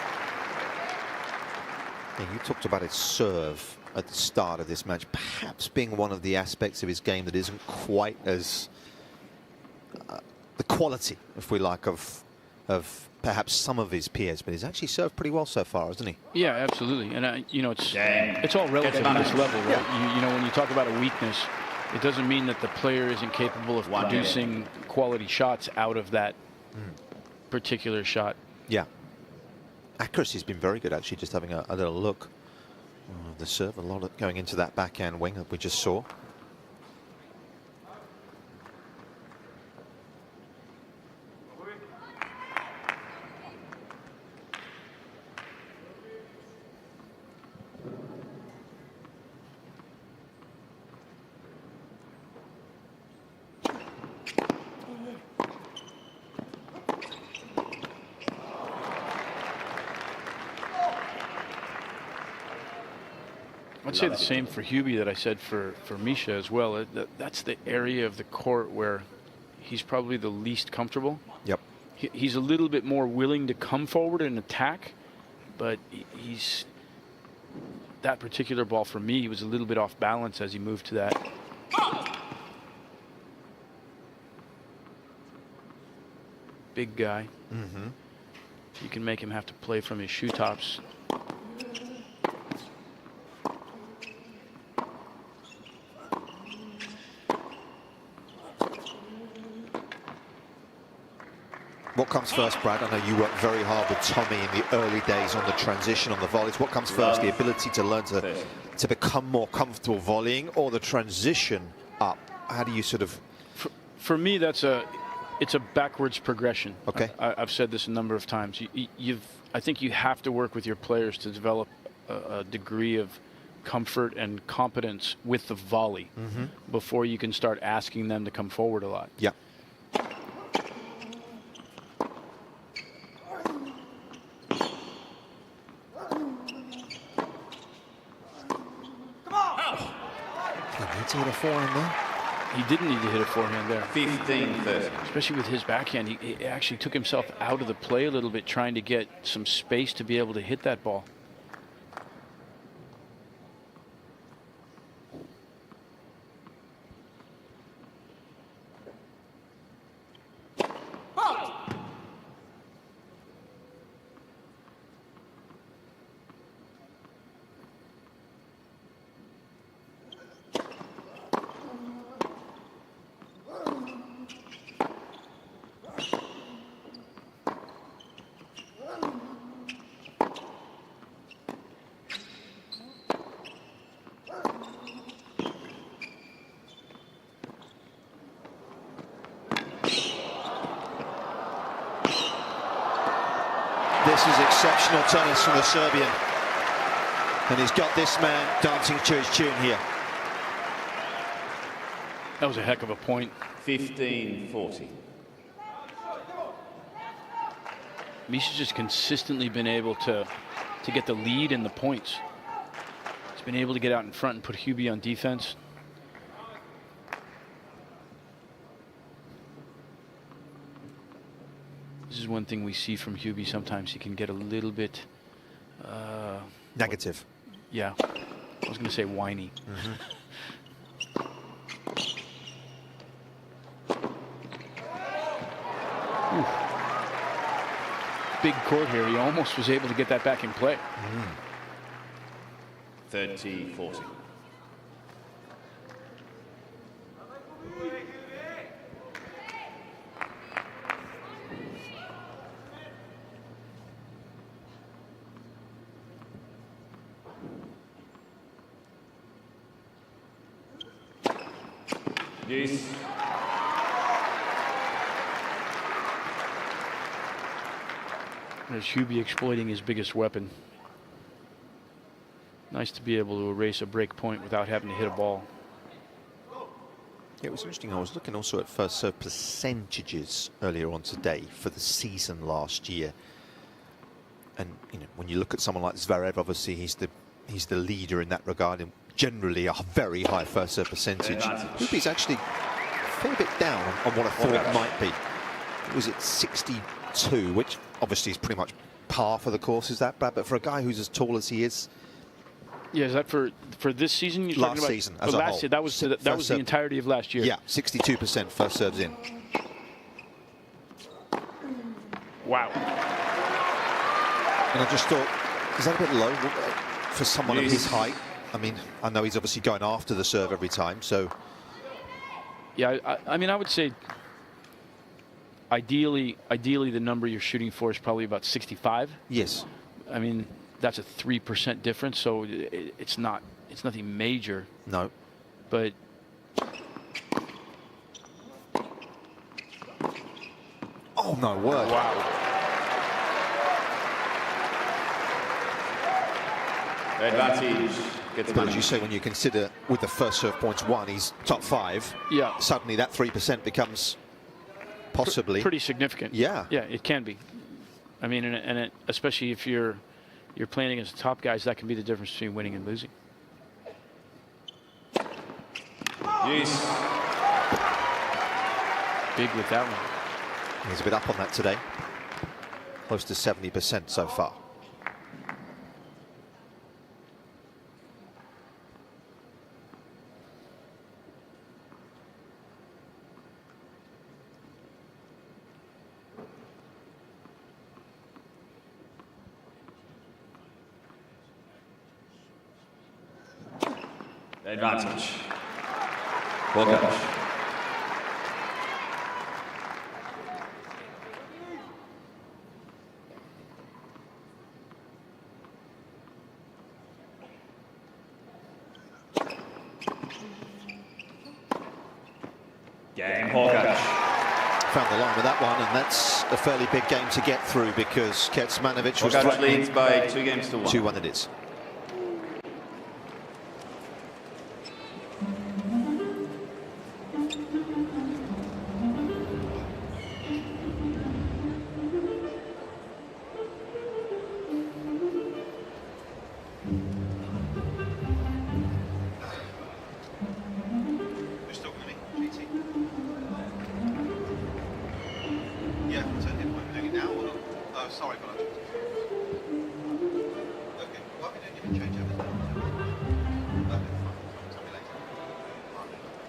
Yeah, you talked about his serve at the start of this match, perhaps being one of the aspects of his game that isn't quite as the quality, if we like, of perhaps some of his peers, but he's actually served pretty well so far, hasn't he? Yeah, absolutely. And you know, it's Cain. all relative at this level, right? Yeah. You know, when you talk about a weakness, it doesn't mean that the player isn't capable of producing quality shots out of that particular shot. Yeah. Accuracy's been very good, actually, just having a little look. The serve, a lot of going into that backhand wing that we just saw. I'd say the same for Hubie that I said for Misha as well. That's the area of the court where he's probably the least comfortable. Yep. He's a little bit more willing to come forward and attack, but he's that particular ball for me, he was a little bit off balance as he moved to that. Big guy. You can make him have to play from his shoe tops. What comes first, Brad? I know you worked very hard with Tommy in the early days on the transition on the volleys. What comes first, the ability to learn to become more comfortable volleying, or the transition up? How do you sort of... For me, it's a backwards progression. Okay. I've said this a number of times. I think you have to work with your players to develop a degree of comfort and competence with the volley before you can start asking them to come forward a lot. Yeah. To hit a forehand there. He didn't need to hit a forehand there. 15-30. Especially with his backhand, he actually took himself out of the play a little bit, trying to get some space to be able to hit that ball. This is exceptional tennis from the Serbian. And he's got this man dancing to his tune here. That was a heck of a point. 15-40. Misha's just consistently been able to get the lead in the points. He's been able to get out in front and put Hubie on defense. This is one thing we see from Hubie. Sometimes he can get a little bit negative. Yeah, I was going to say whiny. big court here. He almost was able to get that back in play. 30-40. Yes. There's Hubie exploiting his biggest weapon. Nice to be able to erase a break point without having to hit a ball. It was interesting. I was looking also at first serve percentages earlier on today for the season last year. And you know, when you look at someone like Zverev, obviously he's the leader in that regard, and generally a very high first serve percentage. Hubie's actually a fair bit down on what I thought it might be. It was at 62, which obviously is pretty much par for the course, is that, Brad? But for a guy who's as tall as he is. Yeah, is that for this season? You're Last talking about? season, as a whole. Year, that was the entirety of last year. Yeah, 62% first serves in. Wow. And I just thought, is that a bit low for someone of his height? I mean, I know he's obviously going after the serve every time, so. Yeah, I mean, I would say ideally the number you're shooting for is probably about 65. Yes. I mean, that's a 3% difference, so it's nothing major. No. But oh my word! Wow. Advantage. But as you say, when you consider with the first serve points won, he's top 5. Yeah. Suddenly that 3% becomes possibly pretty significant. Yeah. Yeah, it can be. I mean, and especially if you're playing against the top guys, that can be the difference between winning and losing. Yes. Big with that one. He's a bit up on that today. Close to 70% so far. Advantage. Hurkacz. Game. Hurkacz. Found the line with that one, and that's a fairly big game to get through because Kecmanovic was Hurkacz leads by 2-1. 2-1 it is.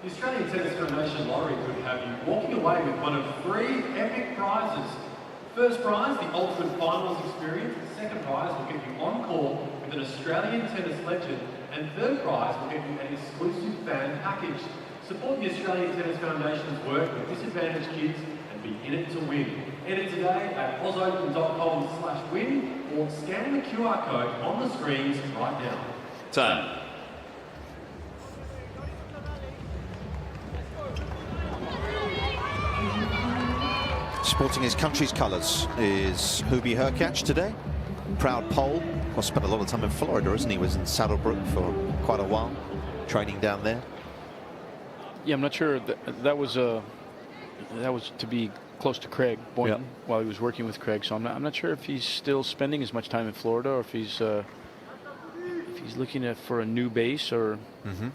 The Australian Tennis Foundation lottery could have you walking away with one of 3 epic prizes. First prize, the Ultimate Finals experience. The second prize will get you on court with an Australian tennis legend. And third prize will get you an exclusive fan package. Support the Australian Tennis Foundation's work with disadvantaged kids and be in it to win. Enter today at ausopen.com/win or scan the QR code on the screens right now. Time. Sporting his country's colours is Hubert Hurkacz today. Proud Pole. Well, spent a lot of time in Florida, isn't he? He was in Saddlebrook for quite a while, training down there. Yeah, I'm not sure that was to be close to Craig Boynton while he was working with Craig. So I'm not sure if he's still spending as much time in Florida or if he's looking for a new base or. Mm-hmm.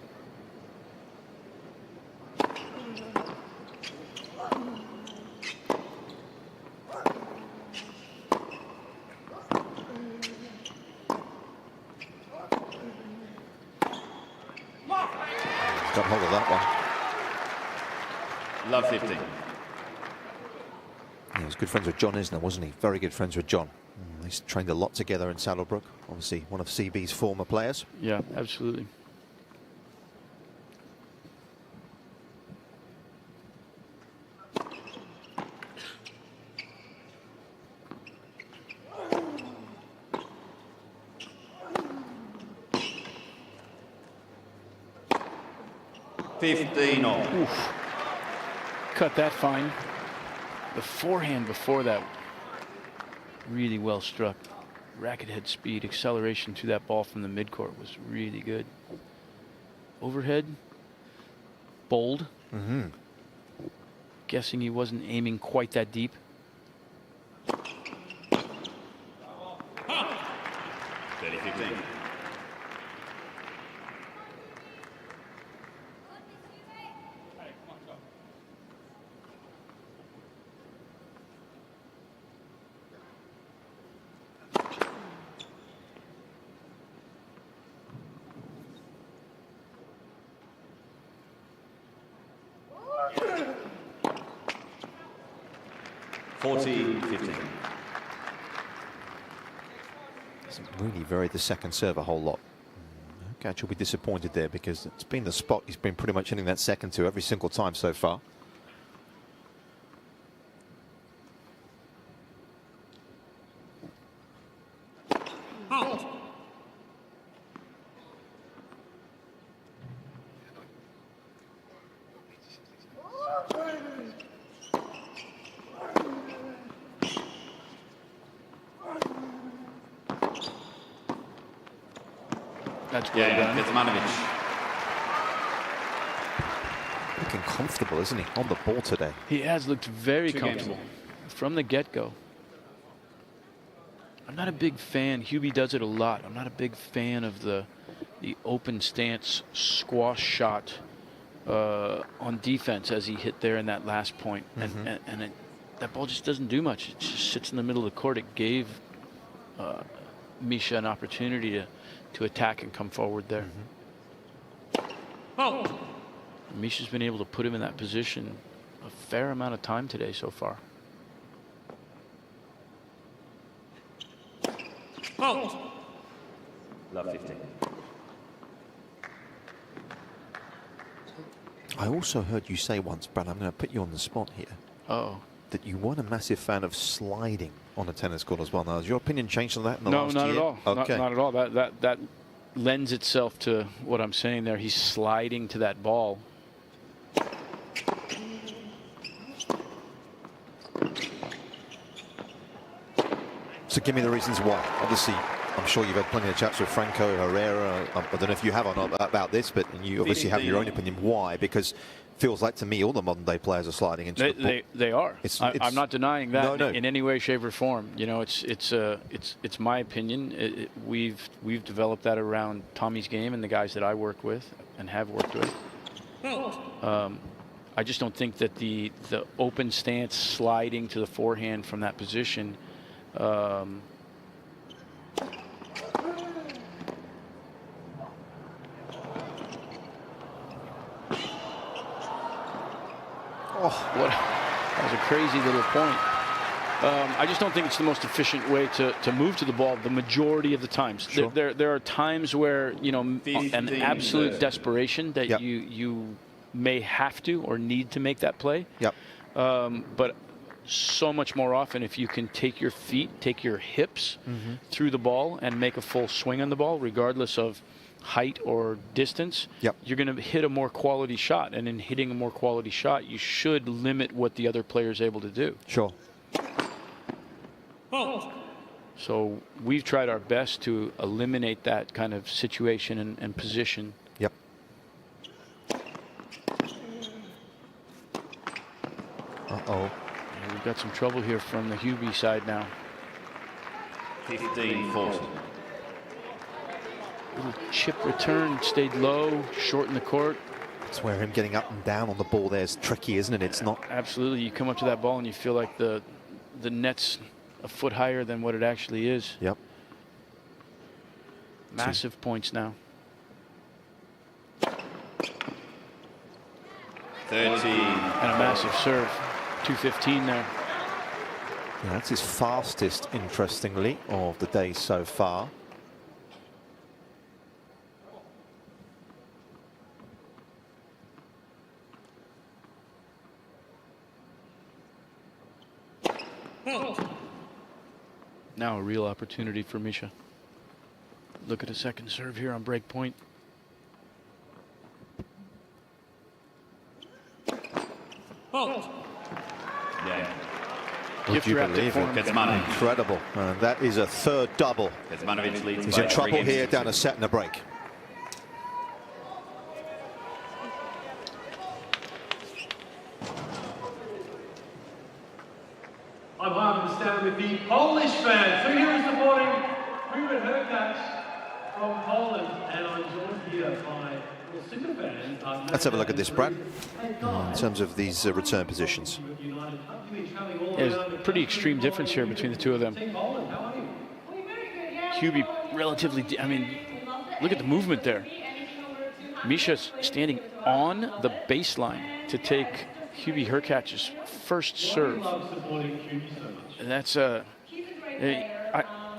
Got hold of that one. Love 15. Yeah, was good friends with John Isner, wasn't he? Very good friends with John. He's trained a lot together in Saddlebrook. Obviously, one of CB's former players. Yeah, absolutely. Oof. Cut that fine. The forehand before that, really well struck. Racket head speed, acceleration to that ball from the midcourt was really good. Overhead, bold. Guessing he wasn't aiming quite that deep. 30-15. Doesn't really vary the second serve a whole lot. Hurkacz will be disappointed there because it's been the spot he's been pretty much hitting that second to every single time so far. That's well done. Kecmanovic. Looking comfortable, isn't he, on the ball today? He has looked very comfortable from the get-go. I'm not a big fan. Hubie does it a lot. I'm not a big fan of the open stance squash shot on defense as he hit there in that last point. And that ball just doesn't do much. It just sits in the middle of the court. It gave Misha an opportunity to attack and come forward there. Misha's been able to put him in that position a fair amount of time today so far. Love 15. I also heard you say once, Brad, I'm going to put you on the spot here, that you weren't a massive fan of sliding on a tennis court as well. Now, has your opinion changed on that in the last year? No, not at all. Okay. Not at all. That lends itself to what I'm saying there. He's sliding to that ball. So give me the reasons why. Obviously, I'm sure you've had plenty of chats with Franco, Herrera. I don't know if you have or not about this, but you obviously have your own opinion. Why? Because it feels like to me all the modern day players are sliding into the ball. They are. I'm not denying that in any way, shape, or form. You know, it's my opinion. We've developed that around Tommy's game and the guys that I work with and have worked with. I just don't think that the open stance sliding to the forehand from that position. That was a crazy little point. I just don't think it's the most efficient way to move to the ball the majority of the times. Sure. There are times where, you know, an absolute desperation that you may have to or need to make that play. But so much more often, if you can take your feet, take your hips through the ball and make a full swing on the ball, regardless of height or distance, you're going to hit a more quality shot. And in hitting a more quality shot, you should limit what the other player is able to do. Sure. So we've tried our best to eliminate that kind of situation and position. Uh-oh. We've got some trouble here from the Hubie side now. 15-40. Little chip return, stayed low, short in the court. That's where him getting up and down on the ball there is tricky, isn't it? It's not. Absolutely. You come up to that ball and you feel like the net's a foot higher than what it actually is. Massive points now. 30. And a massive serve. 215 there. Yeah, that's his fastest, interestingly, of the day so far. Now a real opportunity for Misha. Look at a second serve here on break point. Yeah. Would you believe it? Kecmanovic. Incredible. That is a third double. Kecmanovic leads He's by in trouble 3 games here to down 2. a set and a break. I'm happy to stand with the Polish fans. So here is supporting Hubert Hurkacz from Poland, and I'm joined here by the super fans. Let's have a look at this, Brad, in terms of these return positions. There's a pretty extreme difference here between the two of them. Hubie relatively, I mean, look at the movement there. Misha's standing on the baseline to take Hubert Hurkacz's first serve. And that's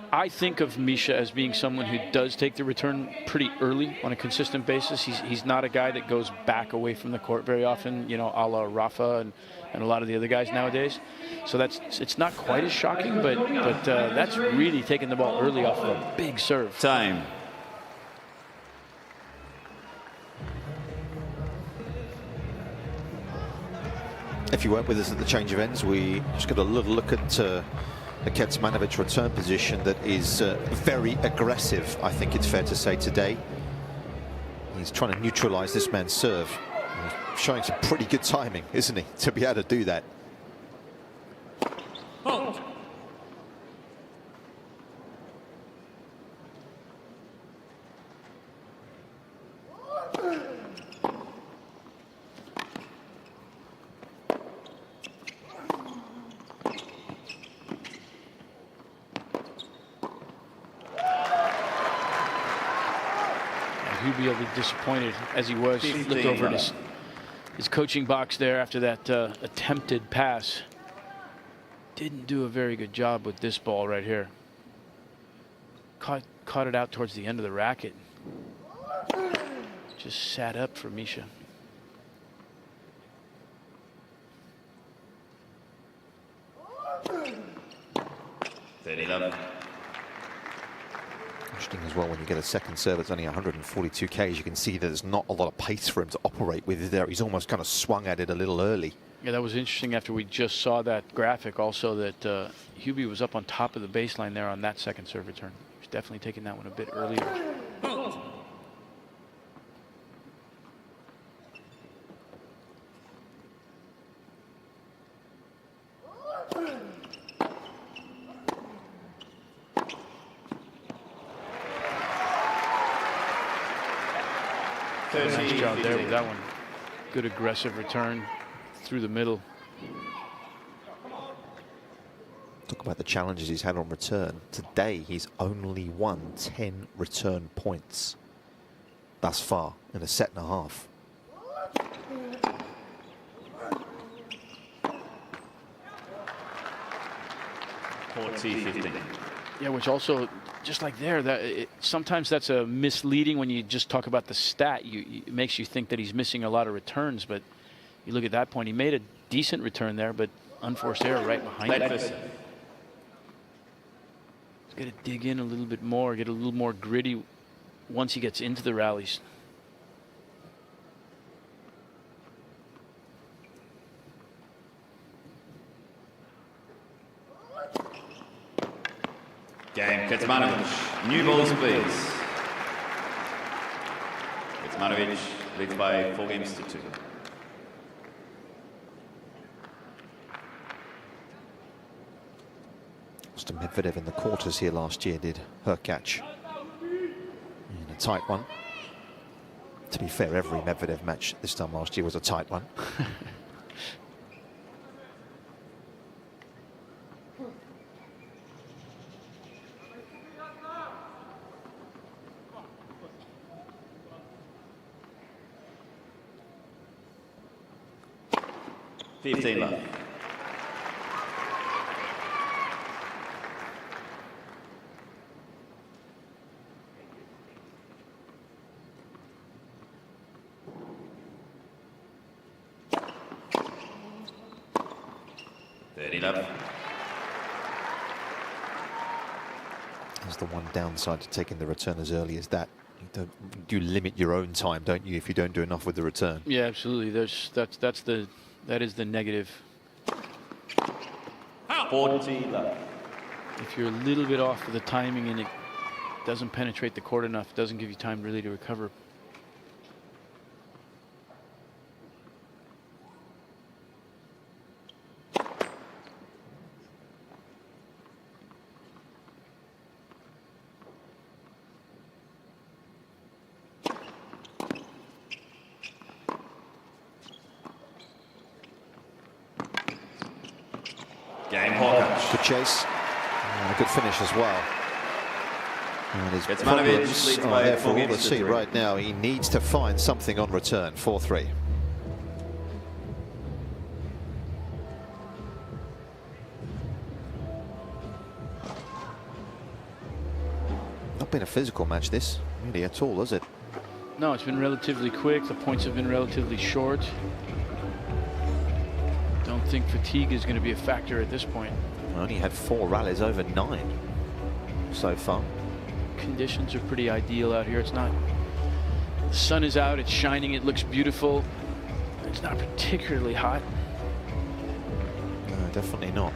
I think of Misha as being someone who does take the return pretty early on a consistent basis. He's not a guy that goes back away from the court very often, you know, a la Rafa and a lot of the other guys nowadays. So it's not quite as shocking, but that's really taking the ball early off of a big serve. Time. If you weren't with us at the change of ends, we just got a little look at the Kecmanovic return position that is very aggressive, I think it's fair to say today. He's trying to neutralize this man's serve. He's showing some pretty good timing, isn't he, to be able to do that. He'd be able to be disappointed as he was. He looked over at his coaching box there after that attempted pass. Didn't do a very good job with this ball right here. Caught it out towards the end of the racket. Just sat up for Misha. Interesting as well, when you get a second serve that's only 142 Ks, you can see that there's not a lot of pace for him to operate with there. He's almost kind of swung at it a little early. Yeah, that was interesting after we just saw that graphic also, that Hubie was up on top of the baseline there on that second serve return. He's definitely taking that one a bit earlier. Nice job there with that one. Good aggressive return through the middle. Talk about the challenges he's had on return. Today, he's only won 10 return points thus far in a set and a half. Yeah, which also, just like there, sometimes that's a misleading when you just talk about the stat. It makes you think that he's missing a lot of returns, but you look at that point, he made a decent return there, but unforced error right behind it. He's got to dig in a little bit more, get a little more gritty once he gets into the rallies. Game, Kecmanovic. New balls, please. Kecmanovic leads by 4 games to 2. Lost to Medvedev in the quarters here last year, did Hurkacz. In a tight one. To be fair, every Medvedev match this time last year was a tight one. That's the one downside to taking the return as early as that. You limit your own time, don't you, if you don't do enough with the return? Yeah, absolutely. That is the negative. 40 left. If you're a little bit off with the timing and it doesn't penetrate the court enough, it doesn't give you time really to recover. Game Hurkacz. Good chase. And a good finish as well. And his Kecmanovic problems leads are by there for 4 all to games to see 3. right now. He needs to find something on return. 4-3. Not been a physical match, this, really, at all, has it? No, it's been relatively quick. The points have been relatively short. Don't think fatigue is going to be a factor at this point. Only had 4 rallies over 9 so far. Conditions are pretty ideal out here. It's not, the sun is out, it's shining, it looks beautiful. It's not particularly hot. No, definitely not.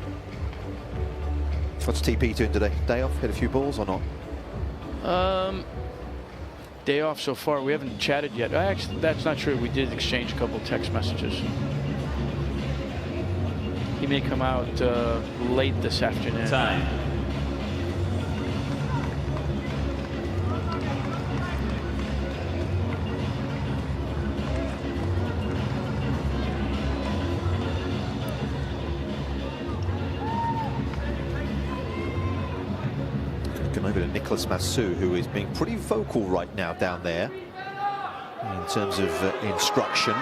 What's TP doing today? Day off? Hit a few balls or not? Day off so far. We haven't chatted yet. Actually, that's not true. We did exchange a couple text messages. He may come out late this afternoon. Time. Looking over to Nicholas Massou, who is being pretty vocal right now down there in terms of instruction.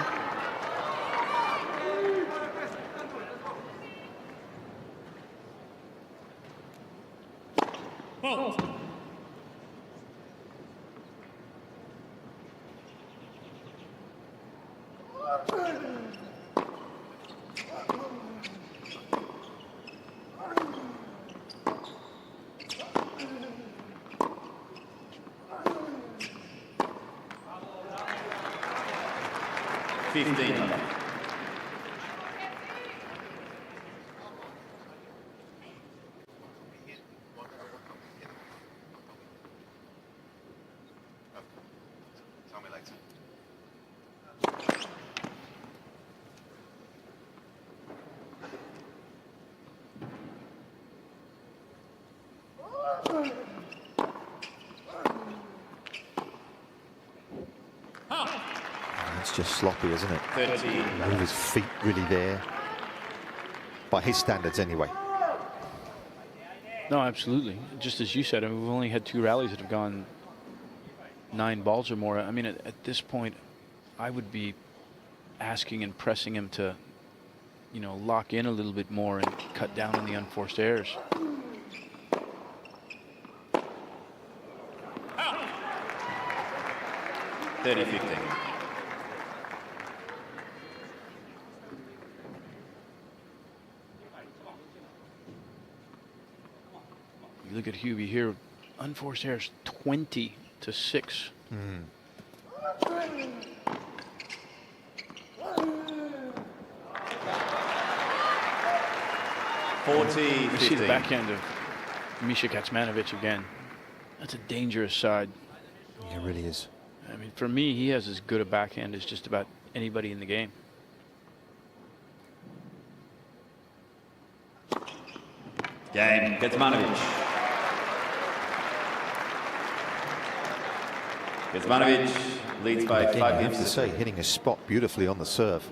It's just sloppy, isn't it? 13. Move his feet really there. By his standards, anyway. No, absolutely. Just as you said, I mean, we've only had 2 rallies that have gone 9 balls or more. I mean, at this point, I would be asking and pressing him to, you know, lock in a little bit more and cut down on the unforced errors. (30-15). You look at Hubie here, unforced errors 20-6. 40, You see the 15. backhand of Miomir Kecmanovic again. That's a dangerous side. It really is. I mean, for me, he has as good a backhand as just about anybody in the game. Game. Kecmanovic. Kecmanovic leads by Again, 5 I have games to to say, 3. hitting a spot beautifully on the serve.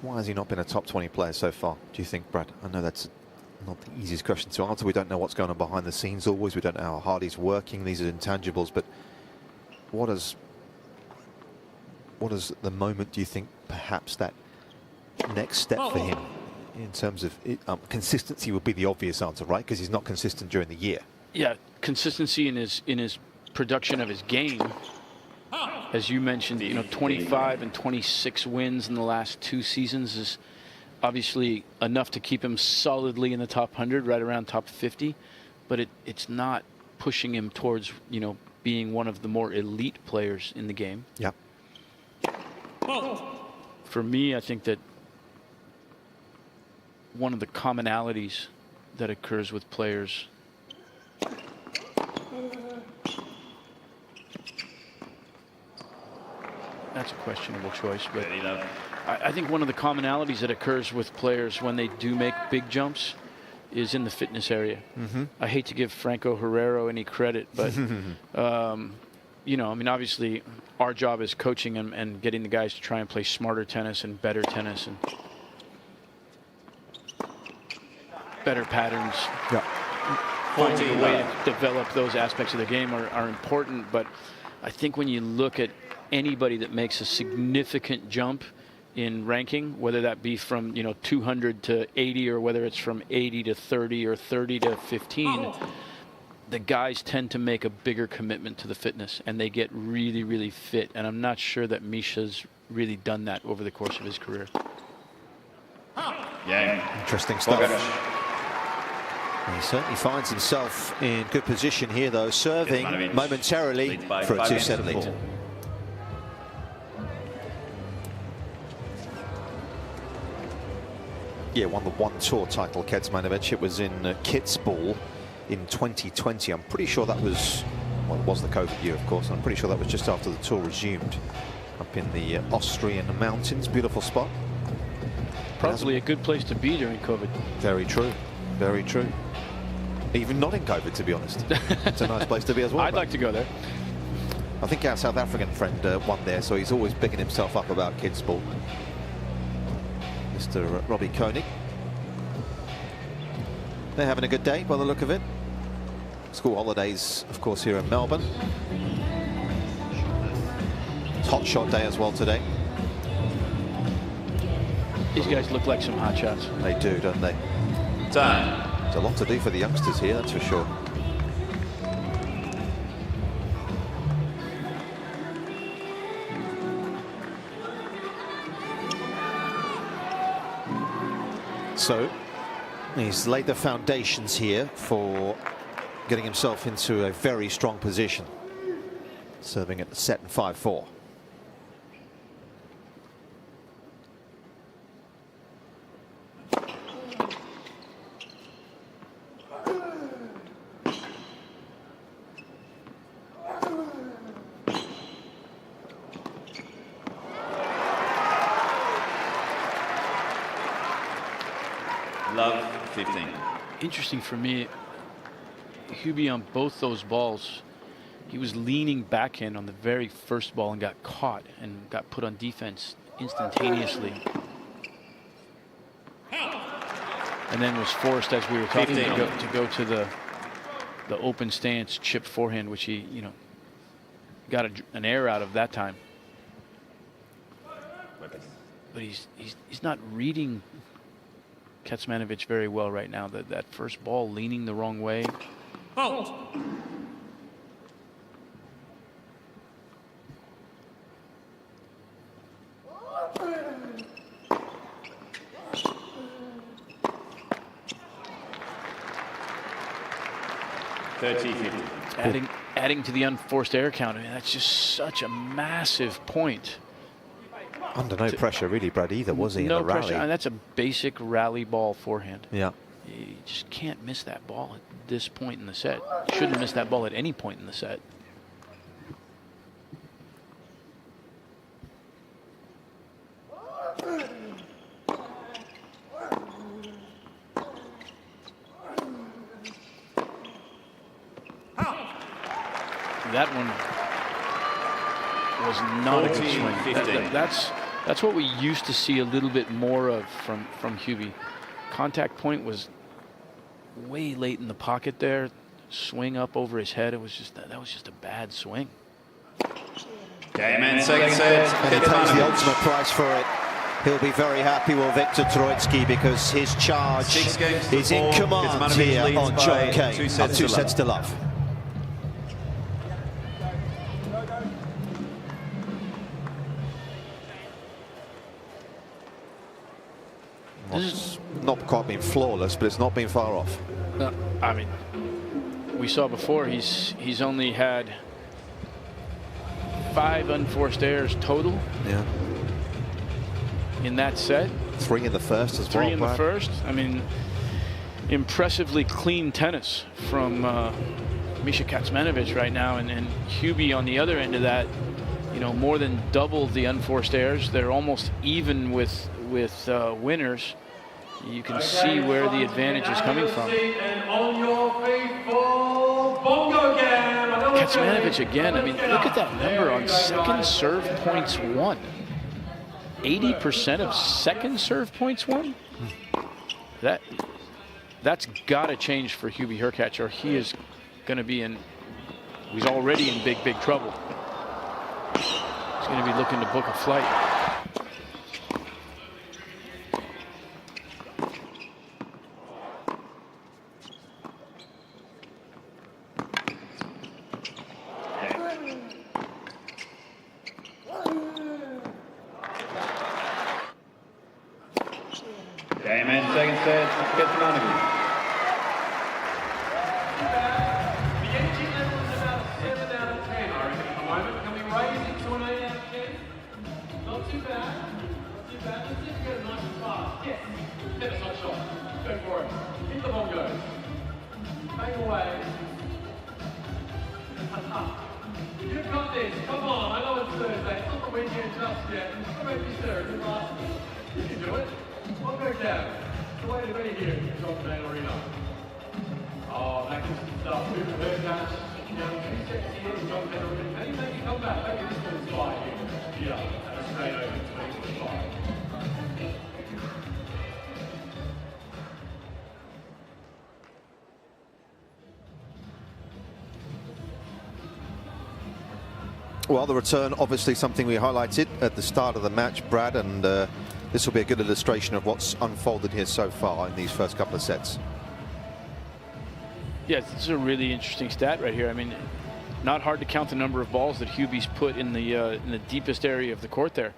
Why has he not been a top 20 player so far, do you think, Brad? I know that's not the easiest question to answer. We don't know what's going on behind the scenes always. We don't know how hard he's working. These are intangibles. But what is the moment, do you think, perhaps that next step for him in terms of consistency would be the obvious answer, right? Because he's not consistent during the year. Yeah, consistency in his production of his game. as you mentioned, 25 and 26 wins in the last 2 seasons is obviously enough to keep him solidly in the top 100, right around top 50. But it's not pushing him towards, being one of the more elite players in the game. Yeah. For me, I think that one of the commonalities that occurs with players that's a questionable choice, but I think one of the commonalities that occurs with players when they do make big jumps is in the fitness area. I hate to give Franco Herrero any credit, but obviously our job is coaching and getting the guys to try and play smarter tennis and better tennis and better patterns. Yeah. Finding a way to develop those aspects of the game are important, but I think when you look at anybody that makes a significant jump in ranking, whether that be from 200 to 80 or whether it's from 80 to 30 or 30 to 15, the guys tend to make a bigger commitment to the fitness and they get really, really fit. And I'm not sure that Misha's really done that over the course of his career. Yeah. Interesting stuff. He certainly finds himself in good position here, though, serving momentarily for a 2-set lead. Yeah, won the One Tour title, Kecmanovic. It was in Kitzbühel in 2020. I'm pretty sure that was, well, it was the COVID year, of course. I'm pretty sure that was just after the tour resumed up in the Austrian mountains. Beautiful spot. Probably a good place to be during COVID. Very true. Very true. Even not in COVID, to be honest. It's a nice place to be as well. I'd like to go there. I think our South African friend won there, so he's always bigging himself up about Kitzbühel. Mr. Robbie Koenig. They're having a good day by the look of it. School holidays, of course, here in Melbourne. It's hot shot day as well today. These guys look like some hot shots. They do, don't they? Time. There's a lot to do for the youngsters here, that's for sure. So he's laid the foundations here for getting himself into a very strong position, serving at the set and 5-4. Love 15. Interesting for me, Hubie on both those balls, he was leaning backhand on the very first ball and got caught and got put on defense instantaneously. And then was forced, as we were talking, to go to the open stance chip forehand, which he, got an error out of that time. But he's not reading Kecmanovic very well right now. That first ball leaning the wrong way. Fault. Adding to the unforced error count. I mean, that's just such a massive point. Under no pressure, really, Brad, either, was he, in the rally? No pressure, and that's a basic rally ball forehand. Yeah. You just can't miss that ball at this point in the set. You shouldn't miss that ball at any point in the set. That one was not a good swing. That's what we used to see a little bit more of from Hubie. Contact point was way late in the pocket there. Swing up over his head. It was just that was just a bad swing. Okay, man, second set. And he pays the ultimate price for it. He'll be very happy with Viktor Troicki because his charge is in command here on John Cain. 2 sets to love. It's not quite been flawless, but it's not been far off. No, I mean, we saw before he's only had 5 unforced errors total. Yeah. In that set. 3 in the first as well. 3 in the first. I mean, impressively clean tennis from Miomir Kecmanovic right now, and Hubie on the other end of that, you know, more than double the unforced errors. They're almost even with winners. You can see where the advantage is coming from. Kecmanovic again. I mean, look at that number on second serve points won. 80% of second serve points won. That's got to change for Hubert Hurkacz, or he is going to be in. He's already in big trouble. He's going to be looking to book a flight. Cain, second set, Kecmanovic. The energy level is about 7 out of 10, I reckon, at the moment. Can we raise it to an 8 out of 10? Not too bad. Not too bad. Let's see if we get it nice and fast. Yes. Get a shot. Go for it. Hit the bongo. Bang away. You've got this. Come on. I know it's Thursday. It's not the weekend just yet. Come on, sir. You can do it. Bongo down. The way to be here at Cain Arena. Oh, magnificent stuff. Hubert Hurkacz. Now, 2 sets here in Cain Arena. Can you make it come back? Maybe this one's fine here. Yeah, that's straight over 2025. Well, the return, obviously something we highlighted at the start of the match, Brad, and this will be a good illustration of what's unfolded here so far in these first couple of sets. Yeah, this is a really interesting stat right here. I mean, not hard to count the number of balls that Hubie's put in the deepest area of the court there.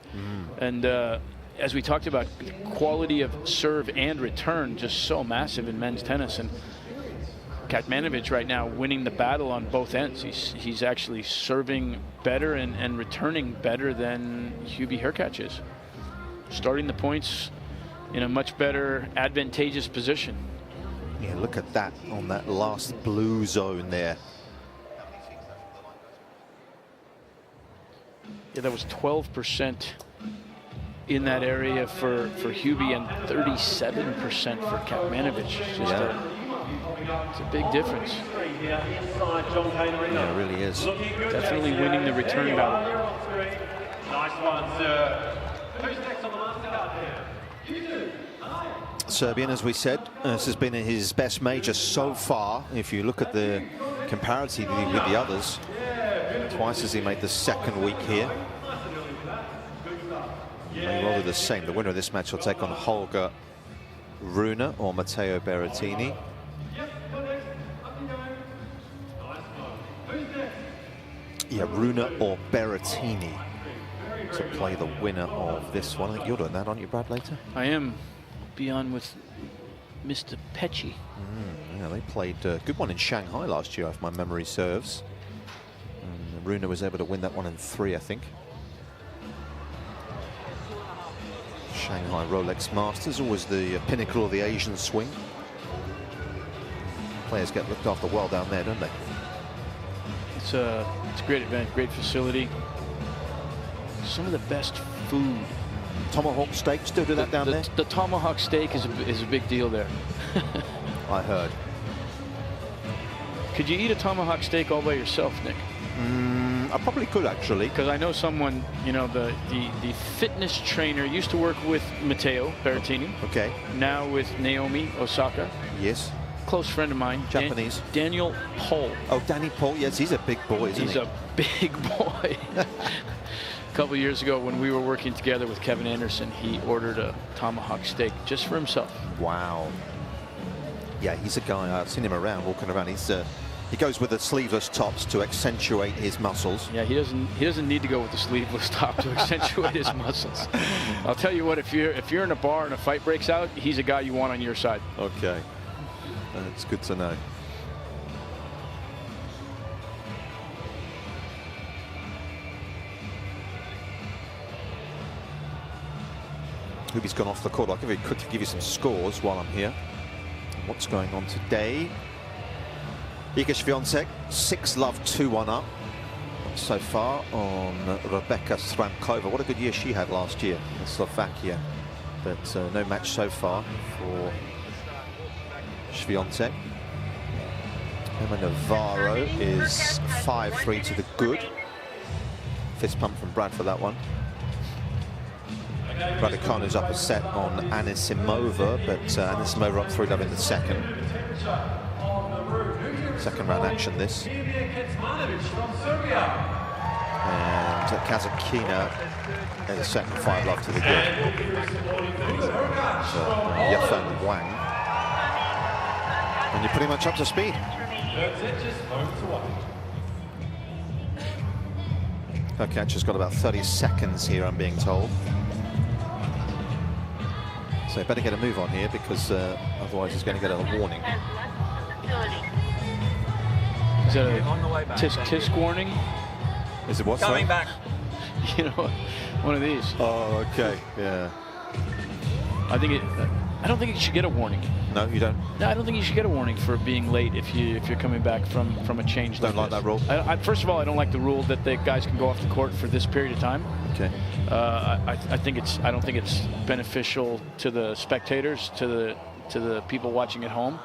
And as we talked about, the quality of serve and return just so massive in men's tennis. And Kecmanovic right now winning the battle on both ends. He's actually serving better and returning better than Hubert Hurkacz is. Starting the points in a much better advantageous position. Yeah, look at that on that last blue zone there. Yeah, that was 12% in that area for Hubie and 37% for Kecmanovic. It's a big difference. Yeah, it really is. Definitely winning the return battle. Nice one, sir. Who's next on the master card here? Serbian, as we said, this has been his best major so far. If you look at the comparative with the others, twice as he made the second week here. They will do the same. The winner of this match will take on Holger Rune or Matteo Berrettini. Yeah, Rune or Berrettini to play the winner of this one. I think you're doing that, aren't you, Brad, later? I am. Be on with Mr. Pecci. Yeah, they played a good one in Shanghai last year, if my memory serves. And Rune was able to win that one in 3, I think. Shanghai Rolex Masters, always the pinnacle of the Asian swing. Players get looked after well down there, don't they? It's a great event, great facility. Some of the best food. Tomahawk steak, still do that down there? The tomahawk steak is a big deal there. I heard. Could you eat a tomahawk steak all by yourself, Nick? I probably could, actually. Because I know someone, you know, the fitness trainer used to work with Matteo Berrettini. Okay. Now with Naomi Osaka. Yes. Close friend of mine. Japanese. Daniel Paul. Oh, Danny Paul. Yes, he's a big boy, isn't he? He's a big boy. A couple of years ago, when we were working together with Kevin Anderson, he ordered a tomahawk steak just for himself. Wow. Yeah, he's a guy, I've seen him around, walking around. He's He goes with the sleeveless tops to accentuate his muscles. Yeah, he doesn't need to go with the sleeveless top to accentuate his muscles. I'll tell you what, if you're in a bar and a fight breaks out, he's a guy you want on your side. Okay, that's good to know. Hubi's gone off the court. I'll quickly give you some scores while I'm here. What's going on today? Iga Świątek, 6-love, 2-1 up so far on Rebecca Stramkova. What a good year she had last year in Slovakia. But no match so far for Świątek. Emma Navarro is 5-3 to the good. Fist pump from Brad for that one. Raducanu's up a set on Anisimova, but Anisimova up 3-love in the second. Second round action this. Miomir Kecmanovic from Serbia. And Kazatkina in the second, 5-love to the good. Yafan Wang. And you're pretty much up to speed. Hurkacz has got about 30 seconds here, I'm being told. So better get a move on here, because otherwise he's going to get a warning. Is that a tisk warning? Is it what? Coming back. You know, one of these. Oh, okay. Yeah. I don't think you should get a warning. No, you don't. No, I don't think you should get a warning for being late if you're coming back from a change. Don't like that rule. First of all, I don't like the rule that the guys can go off the court for this period of time. Okay. I don't think it's beneficial to the spectators, to the people watching at home.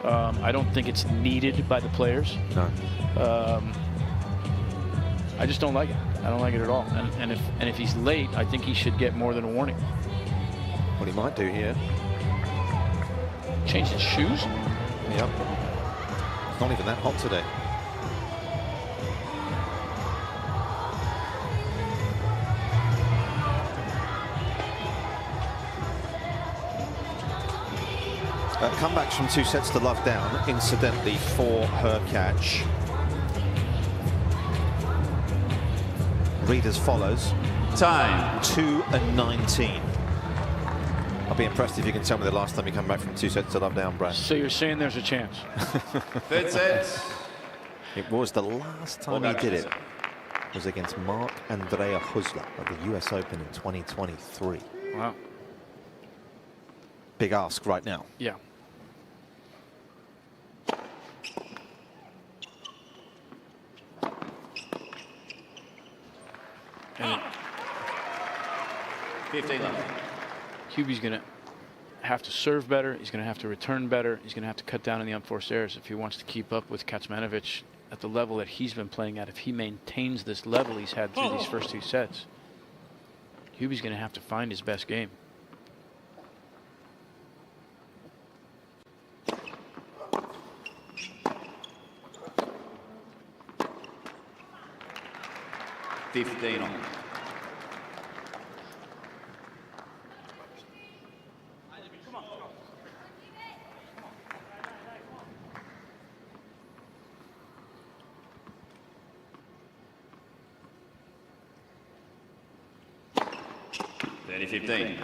I don't think it's needed by the players. No. I just don't like it. I don't like it at all. And if he's late, I think he should get more than a warning. What he might do here. Change his shoes? Yep. It's not even that hot today. Comebacks from 2 sets to love down, incidentally, for Hurkacz. Read as follows. Time. 2-19. I'll be impressed if you can tell me the last time you come back from 2 sets to love down, Brad. So you're saying there's a chance? Third set. It was the last time he did it. It was against Marc-Andrea Husler at the US Open in 2023. Wow. Big ask right now. Yeah. And 15 left. Hubie's going to have to serve better. He's going to have to return better. He's going to have to cut down on the unforced errors if he wants to keep up with Kecmanovic at the level that he's been playing at. If he maintains this level he's had through these first 2 sets, Hubie's going to have to find his best game. On. Ready, 15.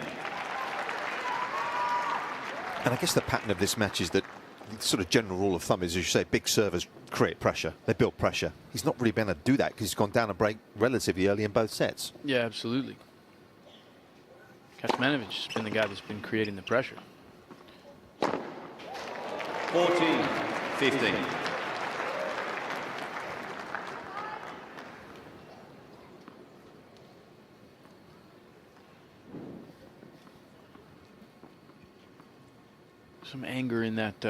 And I guess the pattern of this match is that the sort of general rule of thumb is, as you say, big servers create pressure. They build pressure. He's not really been able to do that because he's gone down a break relatively early in both sets. Yeah, absolutely. Kecmanovic has been the guy that's been creating the pressure. 14, 15. Some anger in that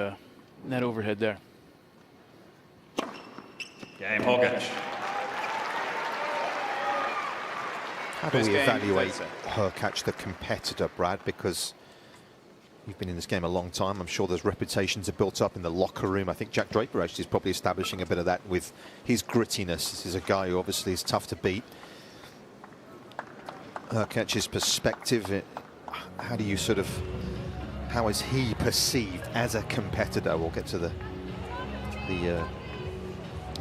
overhead there. Game Hurkacz. How do we evaluate Hurkacz, the competitor, Brad? Because you've been in this game a long time. I'm sure there's reputations are built up in the locker room. I think Jack Draper actually is probably establishing a bit of that with his grittiness. This is a guy who obviously is tough to beat. Hurkacz's perspective, how do you sort of, how is he perceived as a competitor? We'll get to the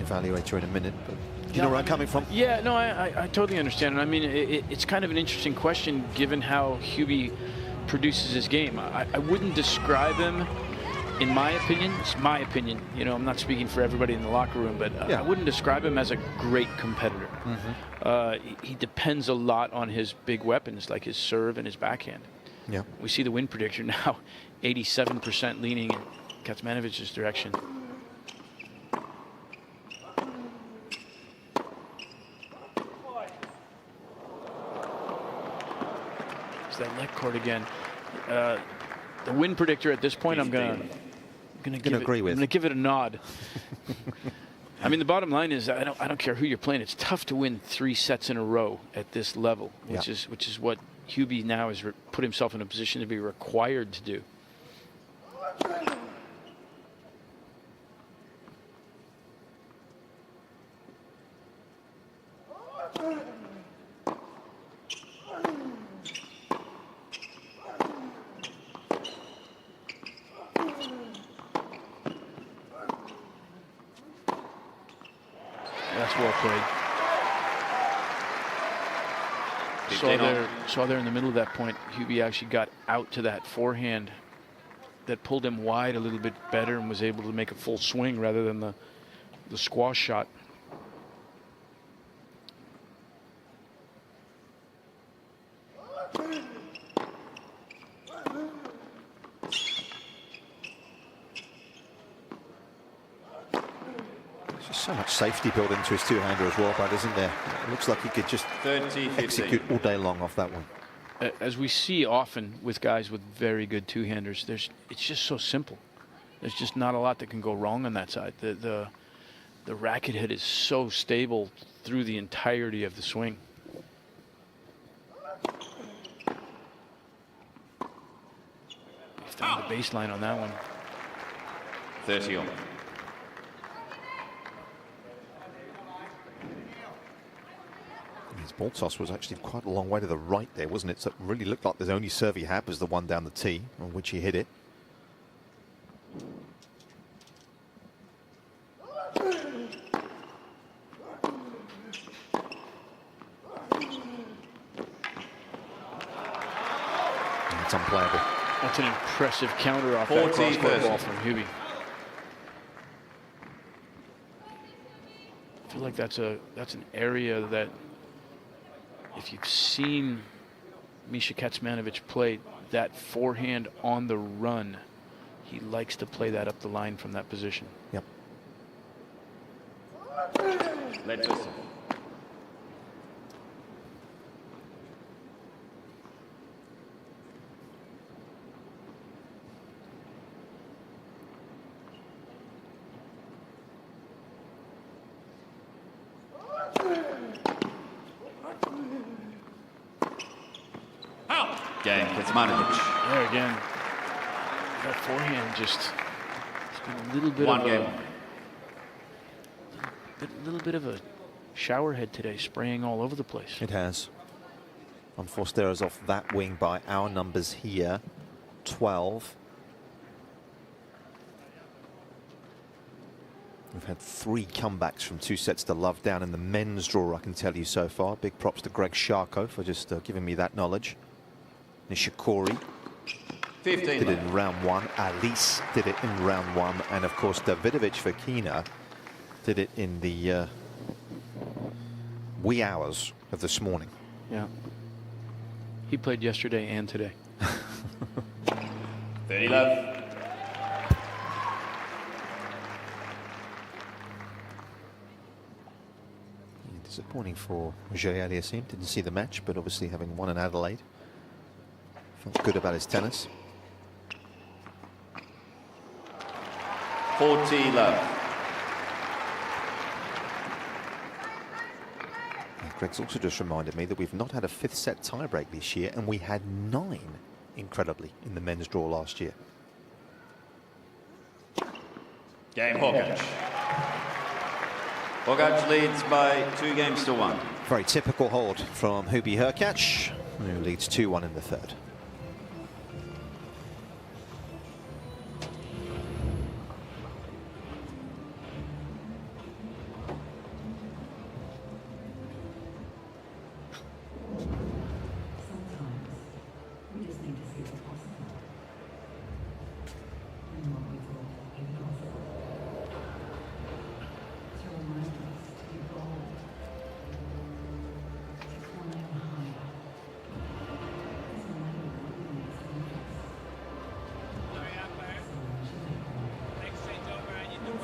evaluate her in a minute, but do you know where I'm coming from? Yeah, no, I totally understand. And I mean, it's kind of an interesting question given how Hubie produces his game. I wouldn't describe him, in my opinion, it's my opinion, you know, I'm not speaking for everybody in the locker room, but Yeah. I wouldn't describe him as a great competitor. He depends a lot on his big weapons, like his serve and his backhand. Yeah. We see the win prediction now, 87% leaning in Kecmanovic's direction. It's that leg cord again. The win predictor at this point, I'm gonna agree with. I'm gonna give it a nod. I mean, the bottom line is, I don't care who you're playing. It's tough to win 3 sets in a row at this level, which is what Hubie now has put himself in a position to be required to do. That's well played. Saw there in the middle of that point, Hubie actually got out to that forehand that pulled him wide a little bit better and was able to make a full swing rather than the squash shot. So much safety built into his two-hander as well, Brad, isn't there? It looks like he could just execute all day long off that one. As we see often with guys with very good two-handers, it's just so simple. There's just not a lot that can go wrong on that side. The racket head is so stable through the entirety of the swing. He found the baseline on that one. 30 on. His ball toss was actually quite a long way to the right there, wasn't it? So it really looked like the only serve he had was the one down the tee, on which he hit it. It's unplayable. That's an impressive counter off that cross-court ball from Hubie. I feel like that's an area that, if you've seen Misha Kecmanovic play, that forehand on the run, he likes to play that up the line from that position. Yep. Let's listen. Cain, Kecmanovic. There again, that forehand just a little bit of a shower head today, spraying all over the place. It has. Unforced errors off that wing by our numbers here, 12. We've had 3 comebacks from 2 sets to love down in the men's draw, I can tell you so far. Big props to Greg Sharko for just giving me that knowledge. Nishikori 15 did it in round 1. Alice did it in round 1. And of course, Davidovich Fokina did it in the wee hours of this morning. Yeah. He played yesterday and today. 30 love. Disappointing for Roger Aliassime. Didn't see the match, but obviously having won in Adelaide, felt good about his tennis. 40 love. Greg's also just reminded me that we've not had a 5th set tiebreak this year, and we had 9, incredibly, in the men's draw last year. Cain Hurkacz. Hurkacz leads by 2 games to 1. Very typical hold from Hubert Hurkacz, who leads 2-1 in the 3rd.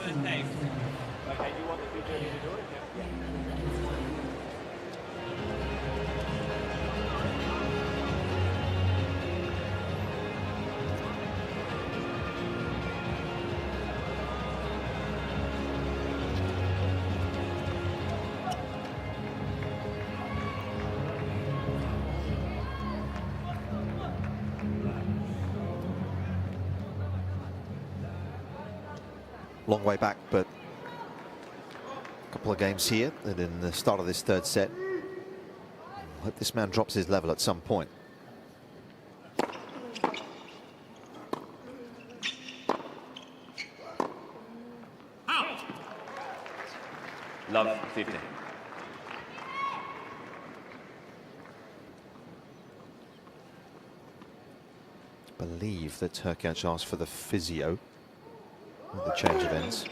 Sinner. Okay, do you want the video to do it? Long way back, but a couple of games here, and in the start of this third set, I hope this man drops his level at some point. Love 50. I believe that Hurkacz asked for the physio with the change of ends.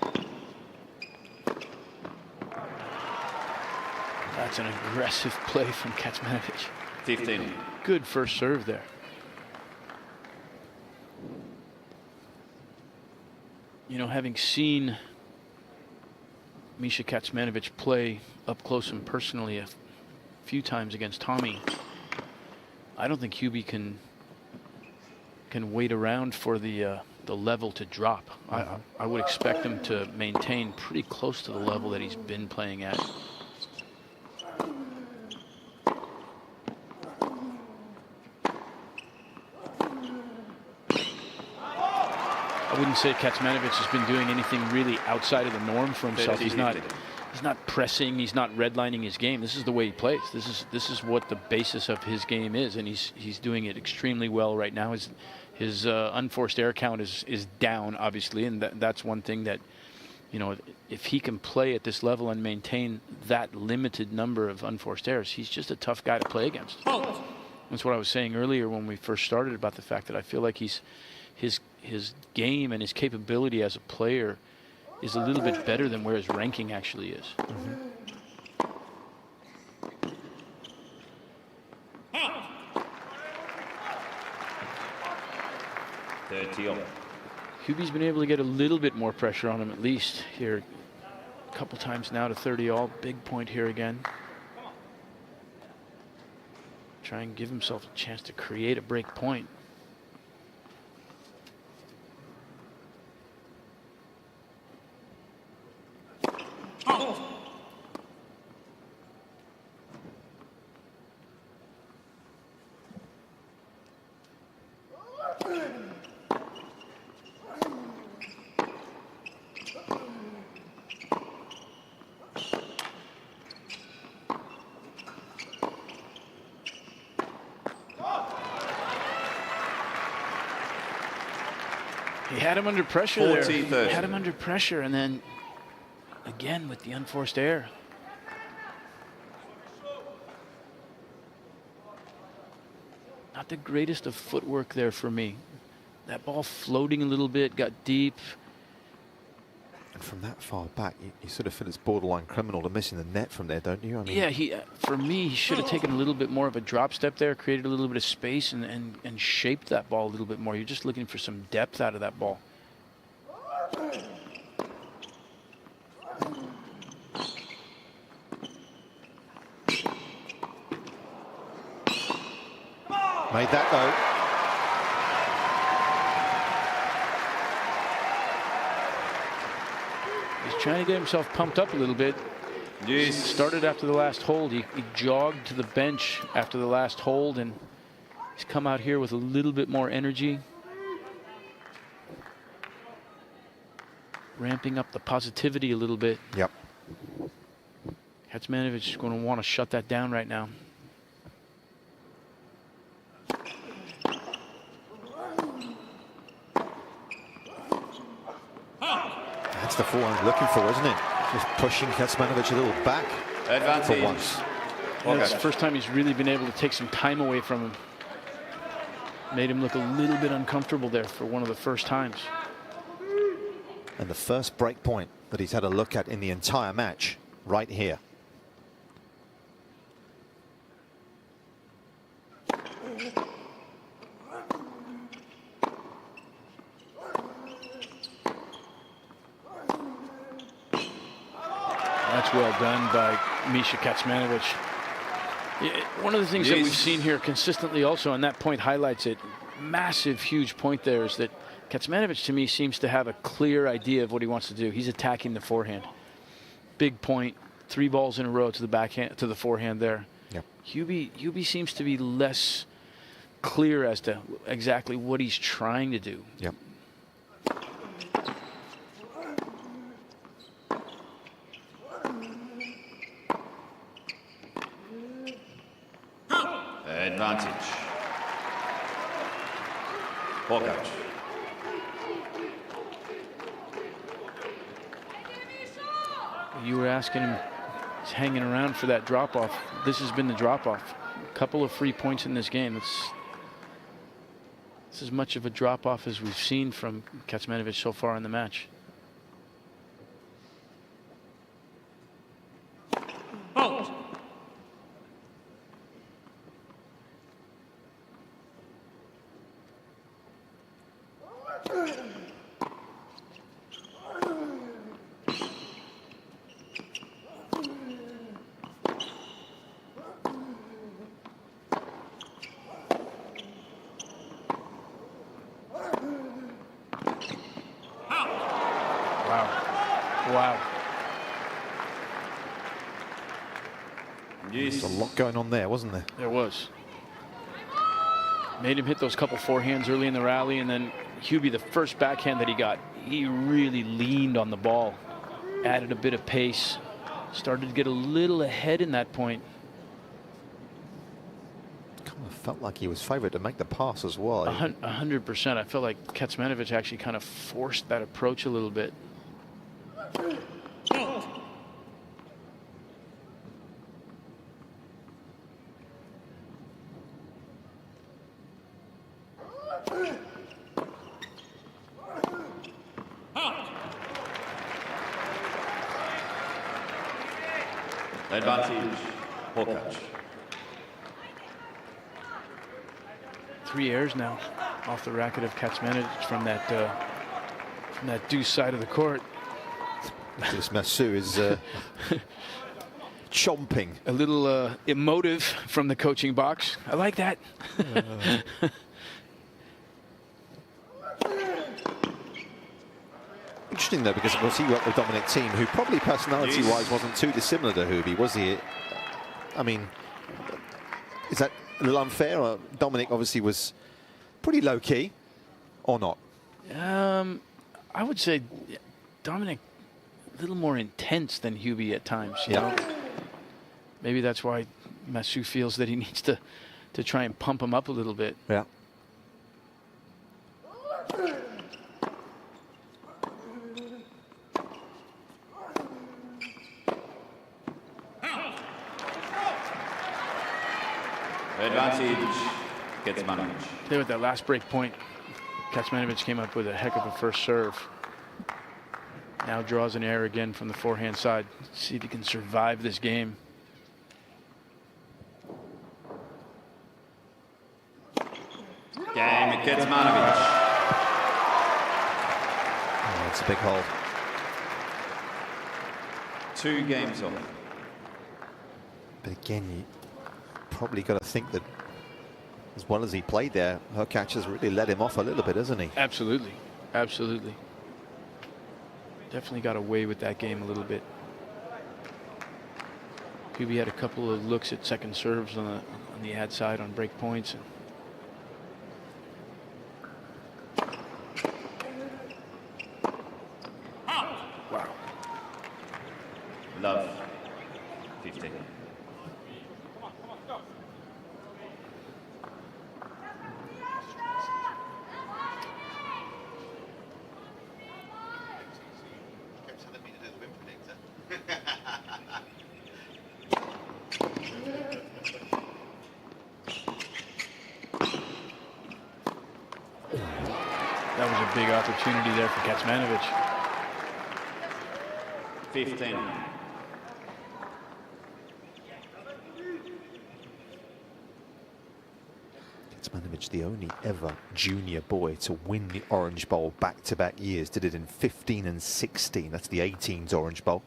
That's an aggressive play from Kecmanovic. 15. Good first serve there. You know, having seen Misha Kecmanovic play up close and personally a few times against Tommy, I don't think Hubie can wait around for the level to drop. I would expect him to maintain pretty close to the level that he's been playing at. I wouldn't say Kecmanovic has been doing anything really outside of the norm for himself. He's not pressing. He's not redlining his game. This is the way he plays. This is what the basis of his game is, and he's doing it extremely well right now. His unforced error count is down, obviously, and that's one thing that, you know, if he can play at this level and maintain that limited number of unforced errors, he's just a tough guy to play against. That's what I was saying earlier when we first started about the fact that I feel like his game and his capability as a player is a little bit better than where his ranking actually is. Mm-hmm. Hubie's been able to get a little bit more pressure on him at least here a couple times now to 30 all. Big point here again. Try and give himself a chance to create a break point. He had him under pressure there. He had him under pressure, and then again with the unforced error. Not the greatest of footwork there for me. That ball floating a little bit, got deep. And from that far back, you sort of feel it's borderline criminal to missing the net from there, don't you? I mean, yeah, for me, he should have taken a little bit more of a drop step there, created a little bit of space, and shaped that ball a little bit more. You're just looking for some depth out of that ball. Made that though. He's trying to get himself pumped up a little bit. Yes. Started after the last hold. He jogged to the bench after the last hold, and he's come out here with a little bit more energy. Ramping up the positivity a little bit. Yep. Kecmanovic is going to want to shut that down right now. That's the forehand looking for, isn't it? Just pushing Kecmanovic a little back for once. That's the first time he's really been able to take some time away from him. Made him look a little bit uncomfortable there for one of the first times. And the first break point that he's had a look at in the entire match, right here. That's well done by Miomir Kecmanovic. One of the things that we've seen here consistently also, and that point highlights it, massive, huge point there, is that Kecmanovic to me seems to have a clear idea of what he wants to do. He's attacking the forehand. Big point, 3 balls in a row to the backhand, to the forehand there. Yep. Hubie seems to be less clear as to exactly what he's trying to do. Yep. Advantage. Hurkacz. You were asking him, he's hanging around for that drop-off. This has been the drop-off. A couple of free points in this game. It's as much of a drop-off as we've seen from Kecmanovic so far in the match. Out. Wow. There's a lot going on there, wasn't there? There was. Made him hit those couple forehands early in the rally, and then Hubie, the first backhand that he got, he really leaned on the ball, added a bit of pace, started to get a little ahead in that point. Kind of felt like he was favoured to make the pass as well. 100%. I felt like Kecmanovic actually kind of forced that approach a little bit. Advantage. Hurkacz. 3 airs now off the racket of Kecmanovic from that deuce side of the court. This Masu is chomping. A little emotive from the coaching box. I like that. Interesting though, because of course he worked with Dominic Thiem, who probably personality-wise wasn't too dissimilar to Hubie, was he? I mean, is that a little unfair? Or Dominic obviously was pretty low-key, or not? I would say Dominic a little more intense than Hubie at times. You know? Maybe that's why Masu feels that he needs to try and pump him up a little bit. Yeah. Advantage. Kecmanovic. There with that last break point, Kecmanovic came up with a heck of a first serve. Now draws an error again from the forehand side. See if he can survive this game. Game Kecmanovic. Oh, that's a big hold. 2 games off. But again, you probably got to think that as well as he played there, Hurkacz has really let him off a little bit, hasn't he? Absolutely. Absolutely. Definitely got away with that game a little bit. Hubie had a couple of looks at second serves on the ad side on break points. And wow. Love. 15. That was a big opportunity there for Kecmanovic. 15. Kecmanovic, the only ever junior boy to win the Orange Bowl back-to-back years. Did it in 15 and 16. That's the 18s Orange Bowl.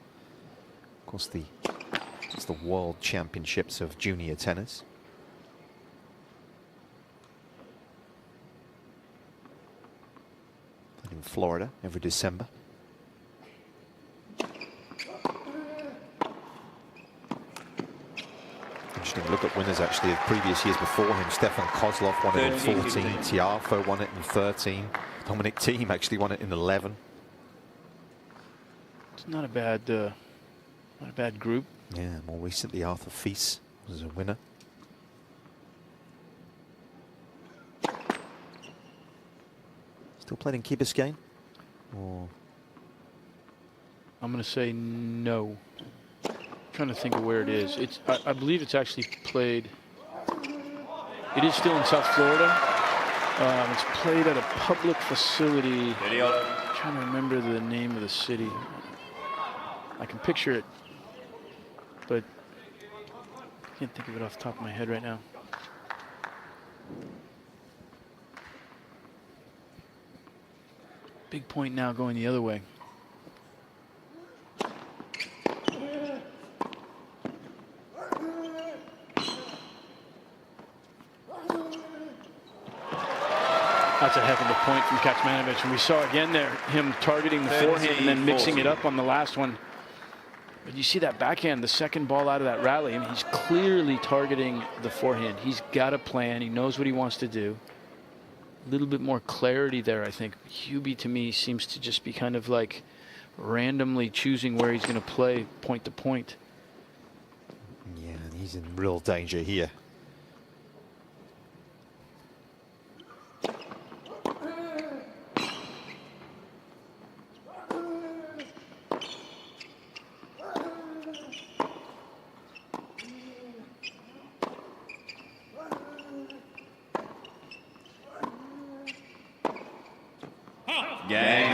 course, it's the World Championships of Junior Tennis. Played in Florida every December. Interesting look at winners actually of previous years before him. Stefan Kozlov won it in 14, Tiafoe won it in 13, Dominic Thiem actually won it in 11. It's not a bad group. Yeah, more recently Arthur Fils was a winner. Still played in Key Biscayne? Or I'm going to say no. Trying to think of where it is. I believe it's actually played. It is still in South Florida. It's played at a public facility. I'm trying to remember the name of the city. I can picture it, but I can't think of it off the top of my head right now. Big point now going the other way. That's a heck of a point from Kecmanovic, and we saw again there him targeting the forehand and then mixing it up on the last one. But you see that backhand, the second ball out of that rally, and he's clearly targeting the forehand. He's got a plan. He knows what he wants to do. A little bit more clarity there, I think. Hubie, to me, seems to just be kind of like randomly choosing where he's going to play point to point. yeah, and he's in real danger here.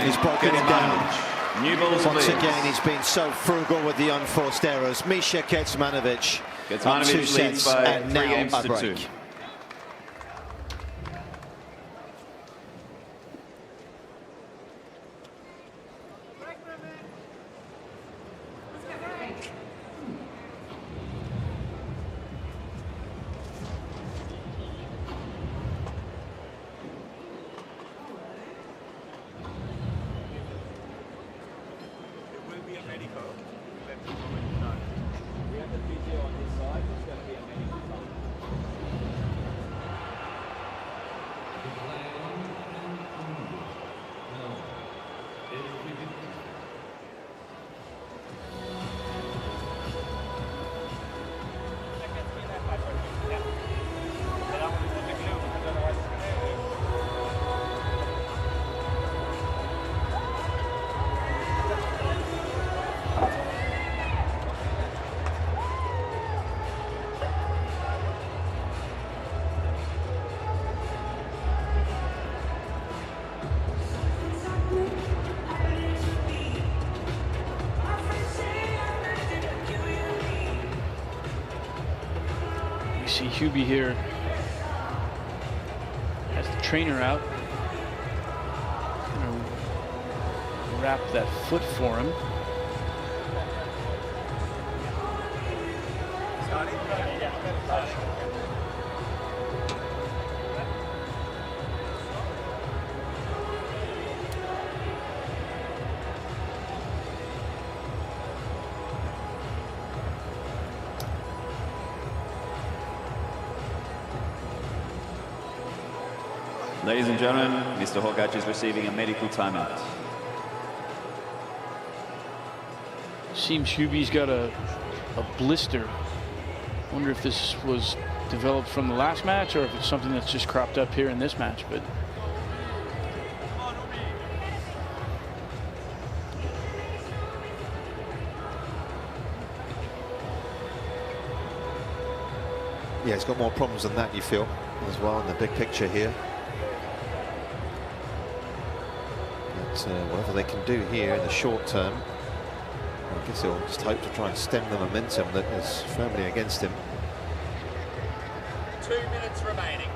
He's broken it down. New balls, Once please. again, he's been so frugal with the unforced errors. Misha Kecmanovic on 2 leads sets by and 3 now games a to break. 2. See Hubie here has the trainer out. Gonna wrap that foot for him. Ladies and gentlemen, Mr. Hurkacz is receiving a medical timeout. Seems Hubie's got a blister. Wonder if this was developed from the last match or if it's something that's just cropped up here in this match. But Yeah, he's got more problems than that, you feel, as well, in the big picture here. But whatever they can do here in the short term, I guess they'll just hope to try and stem the momentum that is firmly against him. 2 minutes remaining.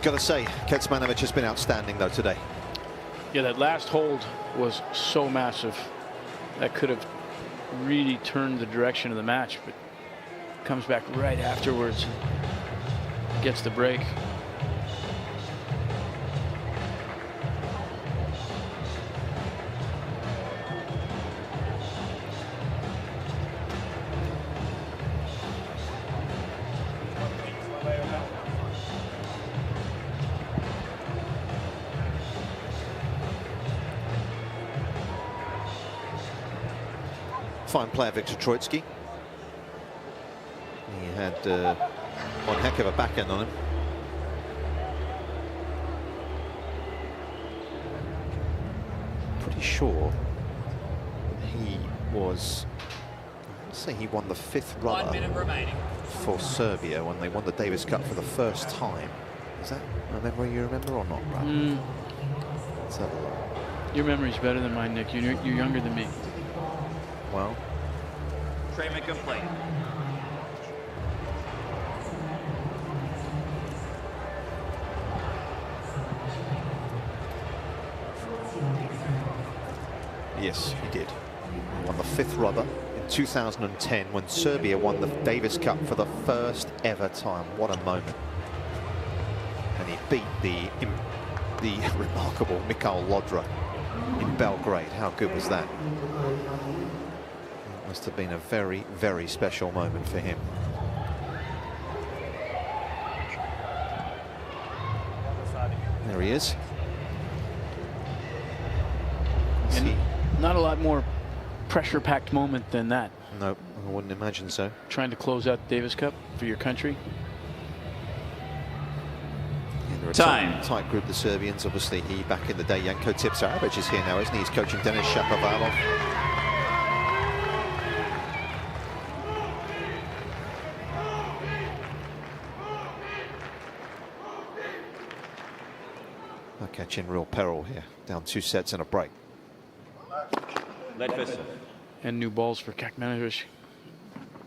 Got to say, Kecmanovic has been outstanding though today. yeah, that last hold was so massive. That could have really turned the direction of the match, but comes back right afterwards, gets the break. Fine player, Viktor Troitsky. He had one heck of a backhand on him. Pretty sure he was, let's say he won the 5th rubber 1 minute remaining for Serbia when they won the Davis Cup for the first time. Is that a memory you remember or not, Brad? Let's have a look. Your memory's better than mine, Nick. You're younger than me. Well, treatment complete. yes, he did. He won the 5th rubber in 2010 when Serbia won the Davis Cup for the first ever time. What a moment. And he beat the remarkable Mikhail Lodra in Belgrade. How good was that? It must have been a very, very special moment for him. There he is. And not a lot more pressure-packed moment than that. No, I wouldn't imagine so. Trying to close out the Davis Cup for your country. Yeah, they're a Time. tight group, the Serbians. Obviously, he back in the day, Janko Tipsarevic is here now, isn't he? He's coaching Denis Shapovalov. Hurkacz in real peril here, down 2 sets and a break. And new balls for Kecmanovic.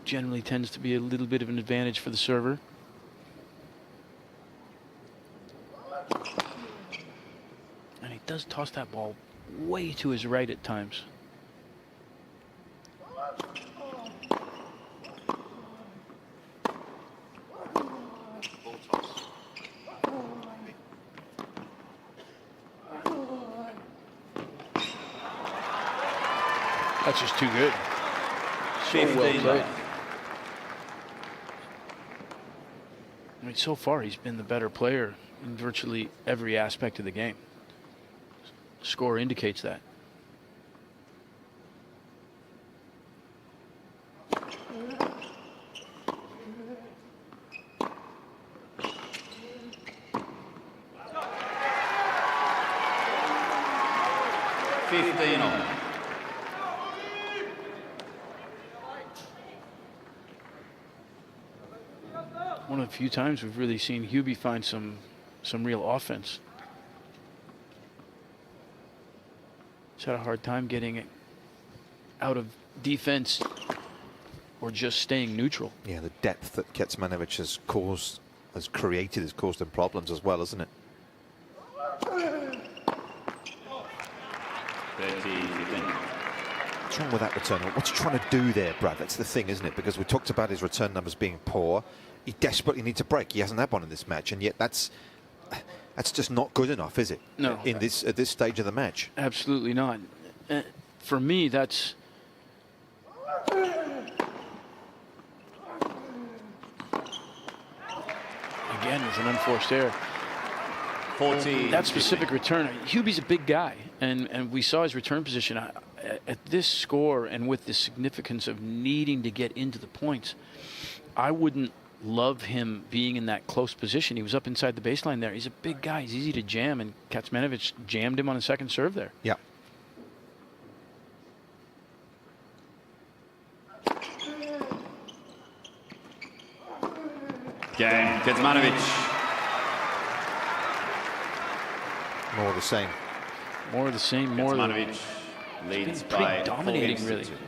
Generally tends to be a little bit of an advantage for the server. And he does toss that ball way to his right at times. That's just too good. So well played. I mean, so far he's been the better player in virtually every aspect of the game. Score indicates that. One of the few times we've really seen Hubie find some real offense. He's had a hard time getting it out of defense or just staying neutral. Yeah, the depth that Kecmanovic has created has caused him problems as well, hasn't it? What's wrong with that return? What's he trying to do there, Brad? That's the thing, isn't it? Because we talked about his return numbers being poor. He desperately needs a break. He hasn't had one in this match, and yet that's just not good enough, is it? No. At this stage of the match. Absolutely not. For me, that's... Again, it's an unforced error. 40. That specific return, Hubie's a big guy, and we saw his return position. At this score and with the significance of needing to get into the points, I wouldn't love him being in that close position. He was up inside the baseline there. He's a big guy. He's easy to jam, and Kecmanovic jammed him on a second serve there. Yeah. Cain, Kecmanovic. More of the same. More of the same. More of the... Kecmanovic leads pretty by dominating, 4 really. games to 2.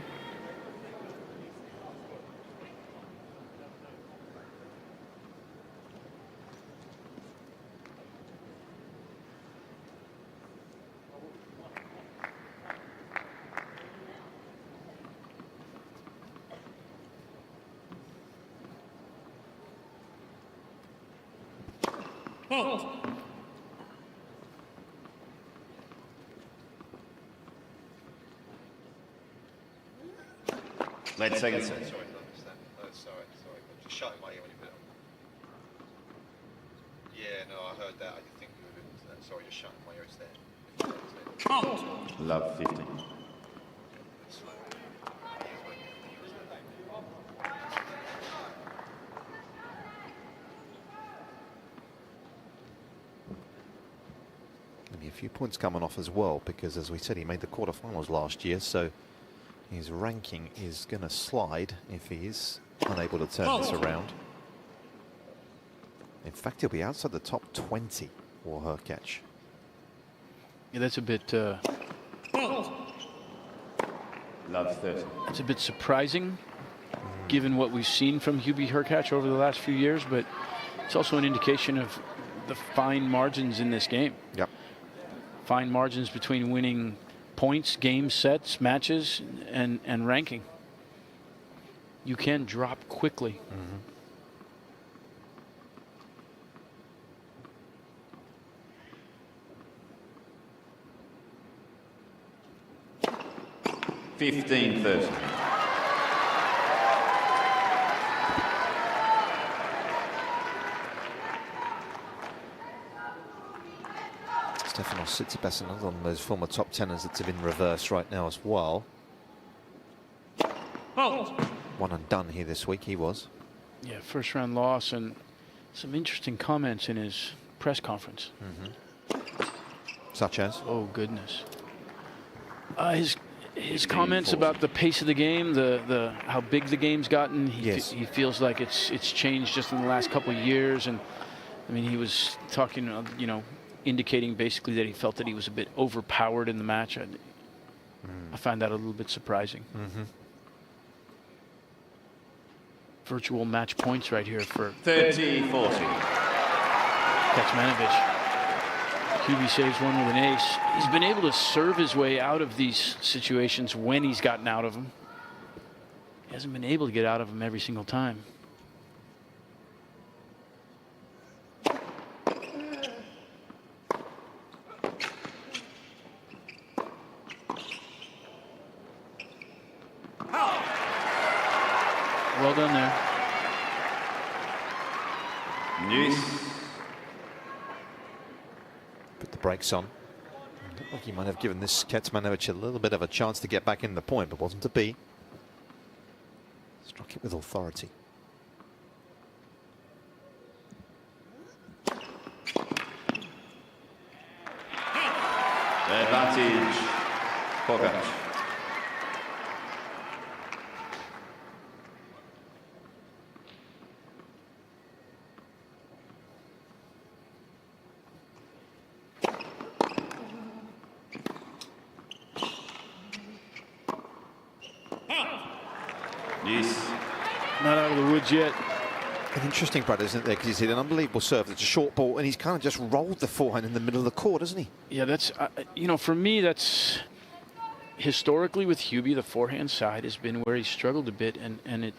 Let's second set. Sorry, sorry. I'm just shutting my ear when you put it on. Yeah, no, I heard that. I didn't think you were doing that. Sorry, just shutting my ear. It's there. Love 15. Maybe a few points coming off as well, because as we said, he made the quarterfinals last year, so his ranking is going to slide if he is unable to turn this around. In fact, he'll be outside the top 20 for Hurkacz. Yeah, that's a bit. Love 30. It's a bit surprising, given what we've seen from Hubert Hurkacz over the last few years, but it's also an indication of the fine margins in this game. Yep. Fine margins between winning points, games, sets, matches, and ranking. You can drop quickly. 15-30. Stefanos Tsitsipas, another one of those former top tenors that's in reverse right now as well. One and done here this week, he was. Yeah, first round loss, and some interesting comments in his press conference. Such as? Oh goodness. His comments about the pace of the game, the how big the game's gotten. He feels like it's changed just in the last couple of years, and I mean he was talking, you know, indicating basically that he felt that he was a bit overpowered in the match. I find that a little bit surprising. Virtual match points right here for 30-40. Kecmanovic. Hubie saves one with an ace. He's been able to serve his way out of these situations when he's gotten out of them. He hasn't been able to get out of them every single time. Well done there. News. Put the brakes on. Looked like he might have given this Kecmanovic a little bit of a chance to get back in the point, but wasn't to be. Struck it with authority. Advantage. Hurkacz. Not out of the woods yet. An interesting, Brad, isn't it there? Because he's hit an unbelievable serve. It's a short ball, and he's kind of just rolled the forehand in the middle of the court, hasn't he? Yeah, that's, you know, for me, that's historically with Hubie, the forehand side has been where he's struggled a bit, and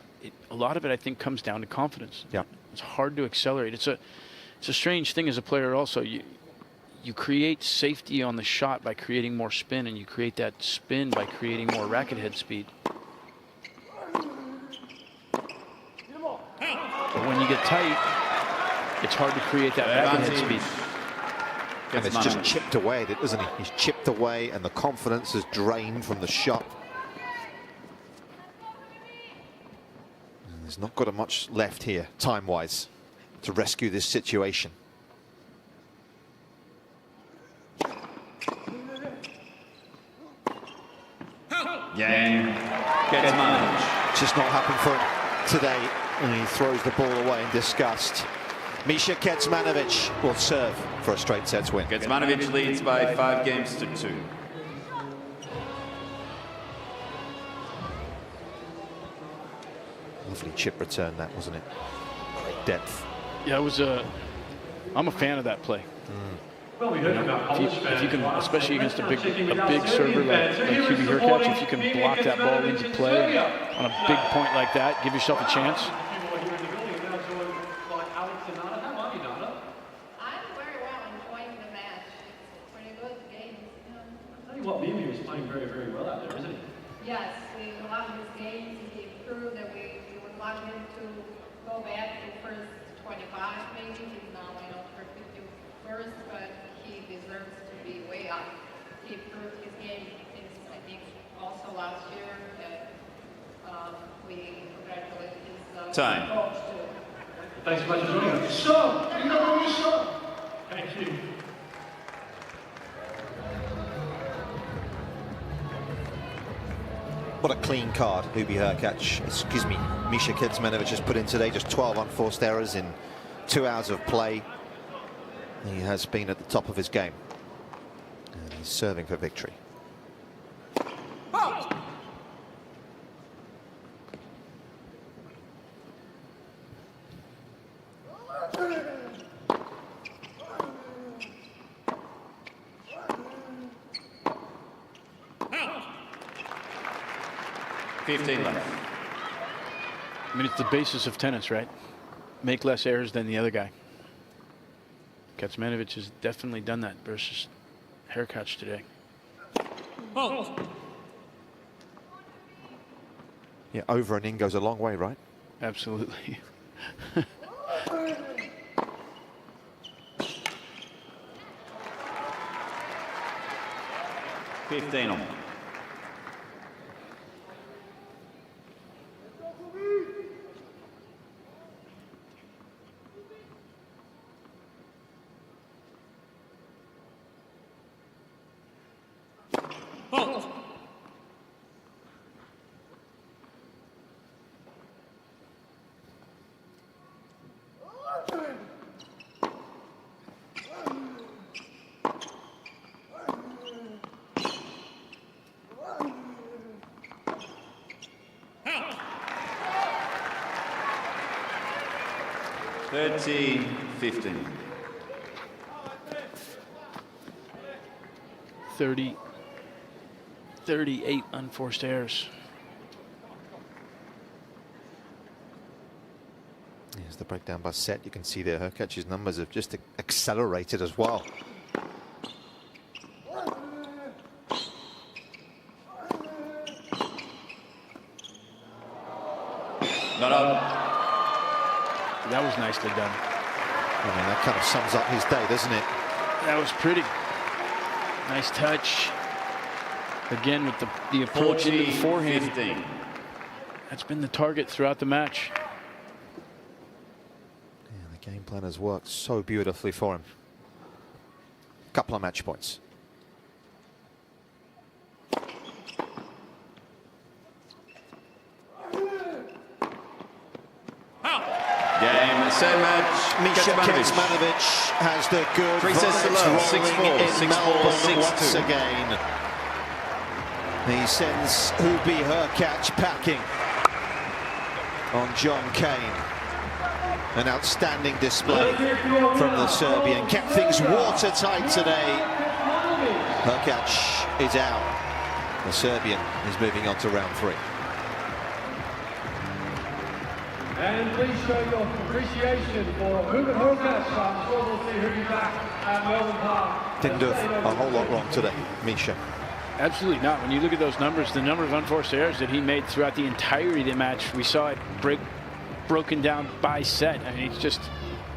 a lot of it, I think, comes down to confidence. Yeah. It's hard to accelerate. It's a strange thing as a player also. You create safety on the shot by creating more spin, and you create that spin by creating more racket head speed. But when you get tight, it's hard to create that racket head speed. And it's just chipped away at it, isn't he? He's chipped away, and the confidence is drained from the shot. And there's not got much left here, time-wise, to rescue this situation. Yang. Kecmanovic. Just not happened for him today, and he throws the ball away in disgust. Misha Kecmanovic will serve for a straight sets win. Kecmanovic leads by 5-2. Lovely chip return that, wasn't it? Great depth. Yeah, it was I'm a fan of that play. Well, we heard about If you can, especially against a big server like Hubert Hurkacz, if you can block that ball into play on a big point like that, give yourself a chance. I'm Well, Miomir is playing very, very well out there, isn't he? Yes, we love his games. He proved that we would want him to go back to first 25 maybe. He's now for 51st, but he deserves to be way up. He proved his game, I think, also last year. We congratulate his Time. coach too. Thanks so much for joining us. Shot! You got one shot! Thank you. What a clean card Miomir Kecmanovic has put in today. Just 12 unforced errors in 2 hours of play. He has been at the top of his game. And he's serving for victory. Oh. Left. I mean, it's the basis of tennis, right? Make less errors than the other guy. Kecmanovic has definitely done that versus Hurkacz today. Oh. Yeah, over and in goes a long way, right? Absolutely. 15 on. Oh. Thirteen, 15. 38 unforced errors. Here's the breakdown by set. You can see there Hurkacz's numbers have just accelerated as well. Not up. That was nicely done. I mean, that kind of sums up his day, doesn't it? That was pretty. Nice touch. Again with the approach into the forehand. 15. That's been the target throughout the match. Yeah, the game plan has worked so beautifully for him. Couple of match points. Game, set match. Miomir Kecmanovic has the good 3 sets to love. 6-4, 6-4, 6-2. once again. He sends Hubert Hurkacz packing on John Cain. An outstanding display from the Serbian. Kept things watertight today. Hurkacz is out. The Serbian is moving on to round 3. And please show your appreciation for Hubert Hurkacz. I'm sure we'll see Hubie back at Melbourne Park. Didn't do a whole lot wrong today, Misha. Absolutely not. When you look at those numbers, the number of unforced errors that he made throughout the entirety of the match, we saw it broken down by set. I mean, he's just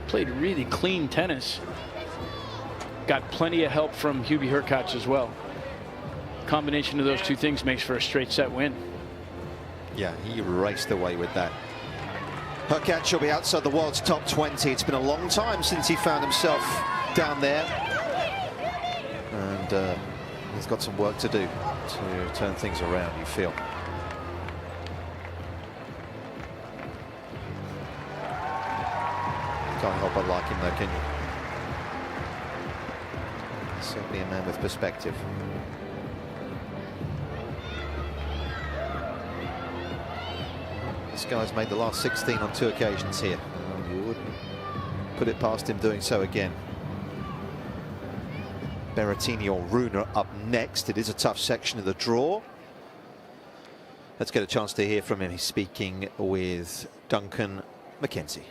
played really clean tennis. Got plenty of help from Hubert Hurkacz as well. Combination of those two things makes for a straight set win. Yeah, he raced away with that. Hurkacz will be outside the world's top 20. It's been a long time since he found himself down there. And he's got some work to do to turn things around, you feel. Can't help but like him though, can you? Certainly a man with perspective. This guy's made the last 16 on 2 occasions here. You wouldn't put it past him doing so again. Berrettini or Rune up next. It is a tough section of the draw. Let's get a chance to hear from him. He's speaking with Duncan McKenzie.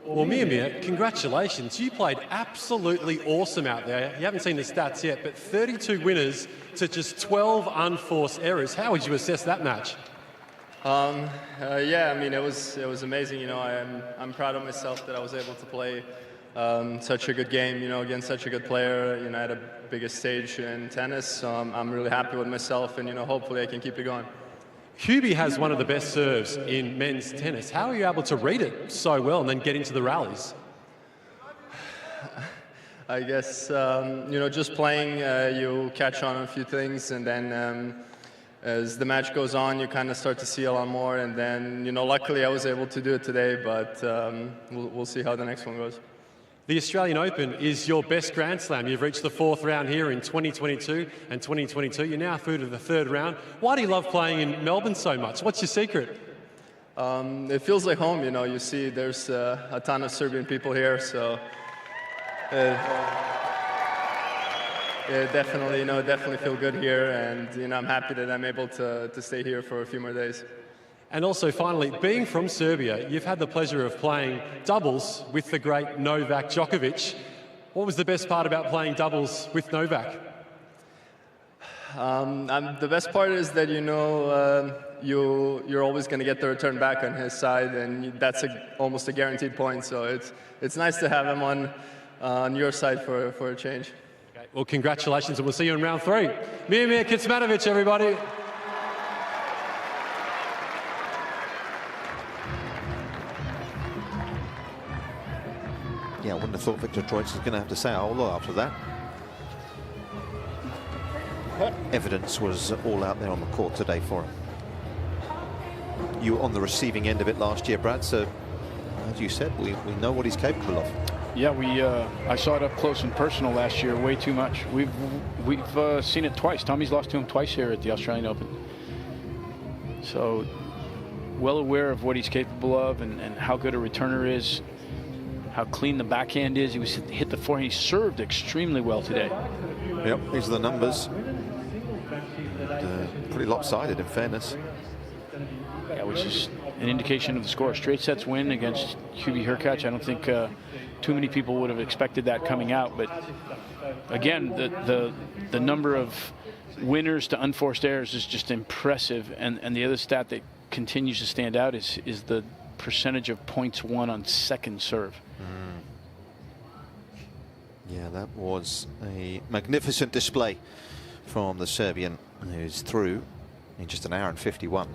Well, Miomir, congratulations. You played absolutely awesome out there. You haven't seen the stats yet, but 32 winners to just 12 unforced errors. How would you assess that match? Yeah, I mean, it was amazing. You know, I'm proud of myself that I was able to play such a good game, you know, against such a good player, you know, at a biggest stage in tennis. So I'm really happy with myself, and, you know, hopefully I can keep it going. Hubie has one of the best serves in men's tennis. How are you able to read it so well and then get into the rallies? I guess, you know, just playing, you catch on a few things, and then as the match goes on, you kind of start to see a lot more. And then, you know, luckily I was able to do it today, but we'll see how the next one goes. The Australian Open is your best Grand Slam. You've reached the 4th round here in 2022 and 2022. You're now through to the 3rd round. Why do you love playing in Melbourne so much? What's your secret? It feels like home, you know. You see there's a ton of Serbian people here, so definitely, you know, definitely feel good here, and, you know, I'm happy that I'm able to stay here for a few more days. And also, finally, being from Serbia, you've had the pleasure of playing doubles with the great Novak Djokovic. What was the best part about playing doubles with Novak? The best part is that, you know, you're always going to get the return back on his side, and that's almost a guaranteed point. So it's nice to have him on your side for a change. Okay, well, congratulations, and we'll see you in round 3. Miomir Kecmanovic, everybody. Yeah, I wouldn't have thought Victor Troitz was going to have to say a whole lot after that. Evidence was all out there on the court today for him. You were on the receiving end of it last year, Brad, so as you said, we know what he's capable of. Yeah, I saw it up close and personal last year way too much. We've seen it twice. Tommy's lost to him twice here at the Australian Open. So well aware of what he's capable of and how good a returner is, how clean the backhand is. He was hit the forehand. He served extremely well today. Yep, these are the numbers. Pretty lopsided, in fairness. Yeah, which is an indication of the score. Straight sets win against Hubert Hurkacz. I don't think too many people would have expected that coming out. But again, the number of winners to unforced errors is just impressive. And the other stat that continues to stand out is the percentage of points won on second serve. Yeah, that was a magnificent display from the Serbian, who's through in just an hour and 51.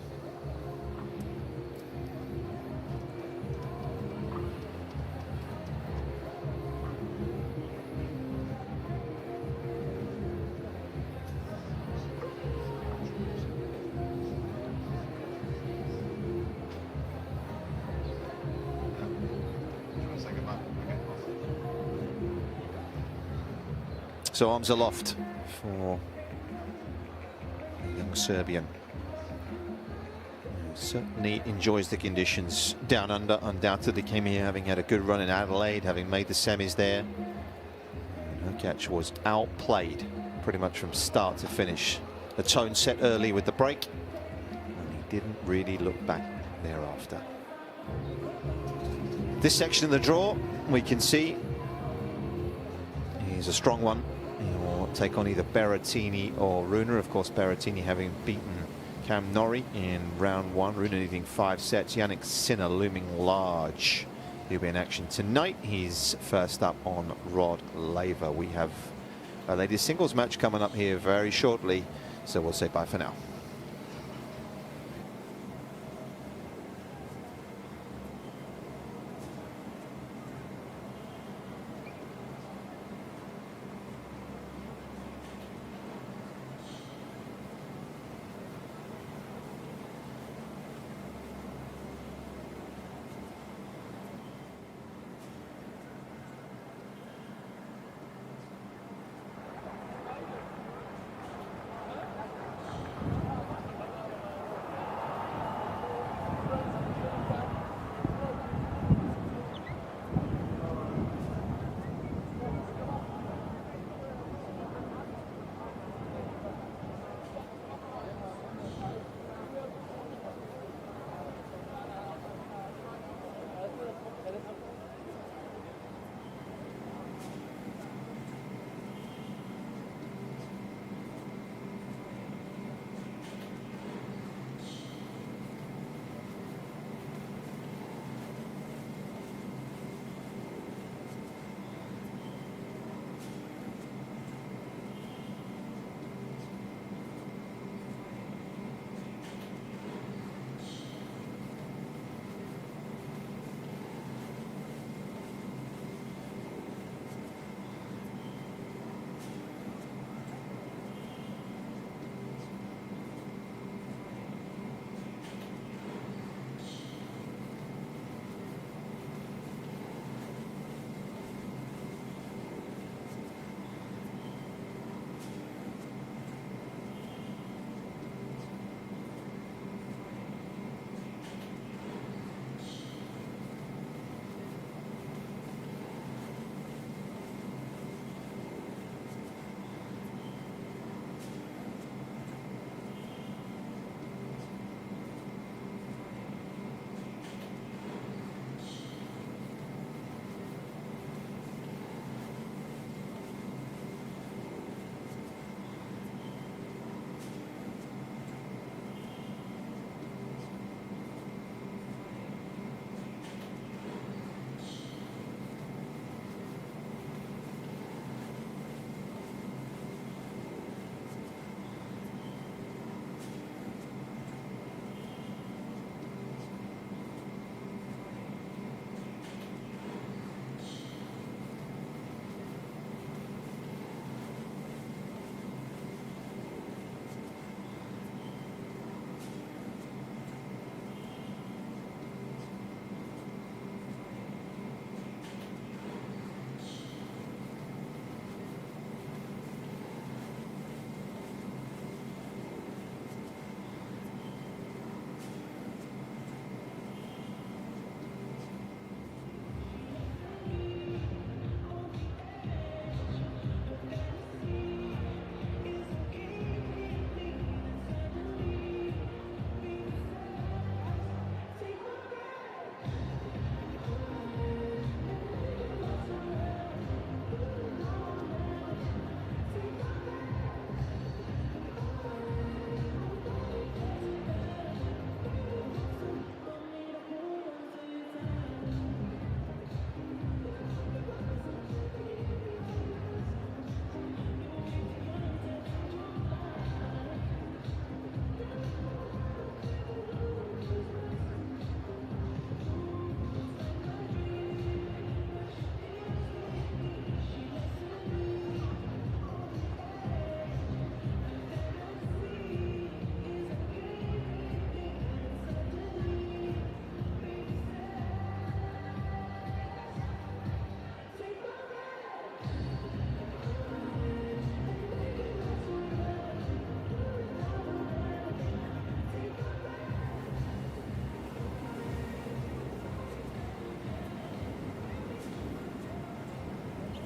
So arms aloft for the young Serbian. Certainly enjoys the conditions down under. Undoubtedly came here having had a good run in Adelaide, having made the semis there. Hurkacz was outplayed pretty much from start to finish. The tone set early with the break, and he didn't really look back thereafter. This section of the draw, we can see, is a strong one. He'll take on either Berrettini or Rune. Of course, Berrettini having beaten Cam Norrie in round 1. Rune needing 5 sets. Jannik Sinner looming large. He'll be in action tonight. He's first up on Rod Laver. We have a ladies singles match coming up here very shortly, so we'll say bye for now.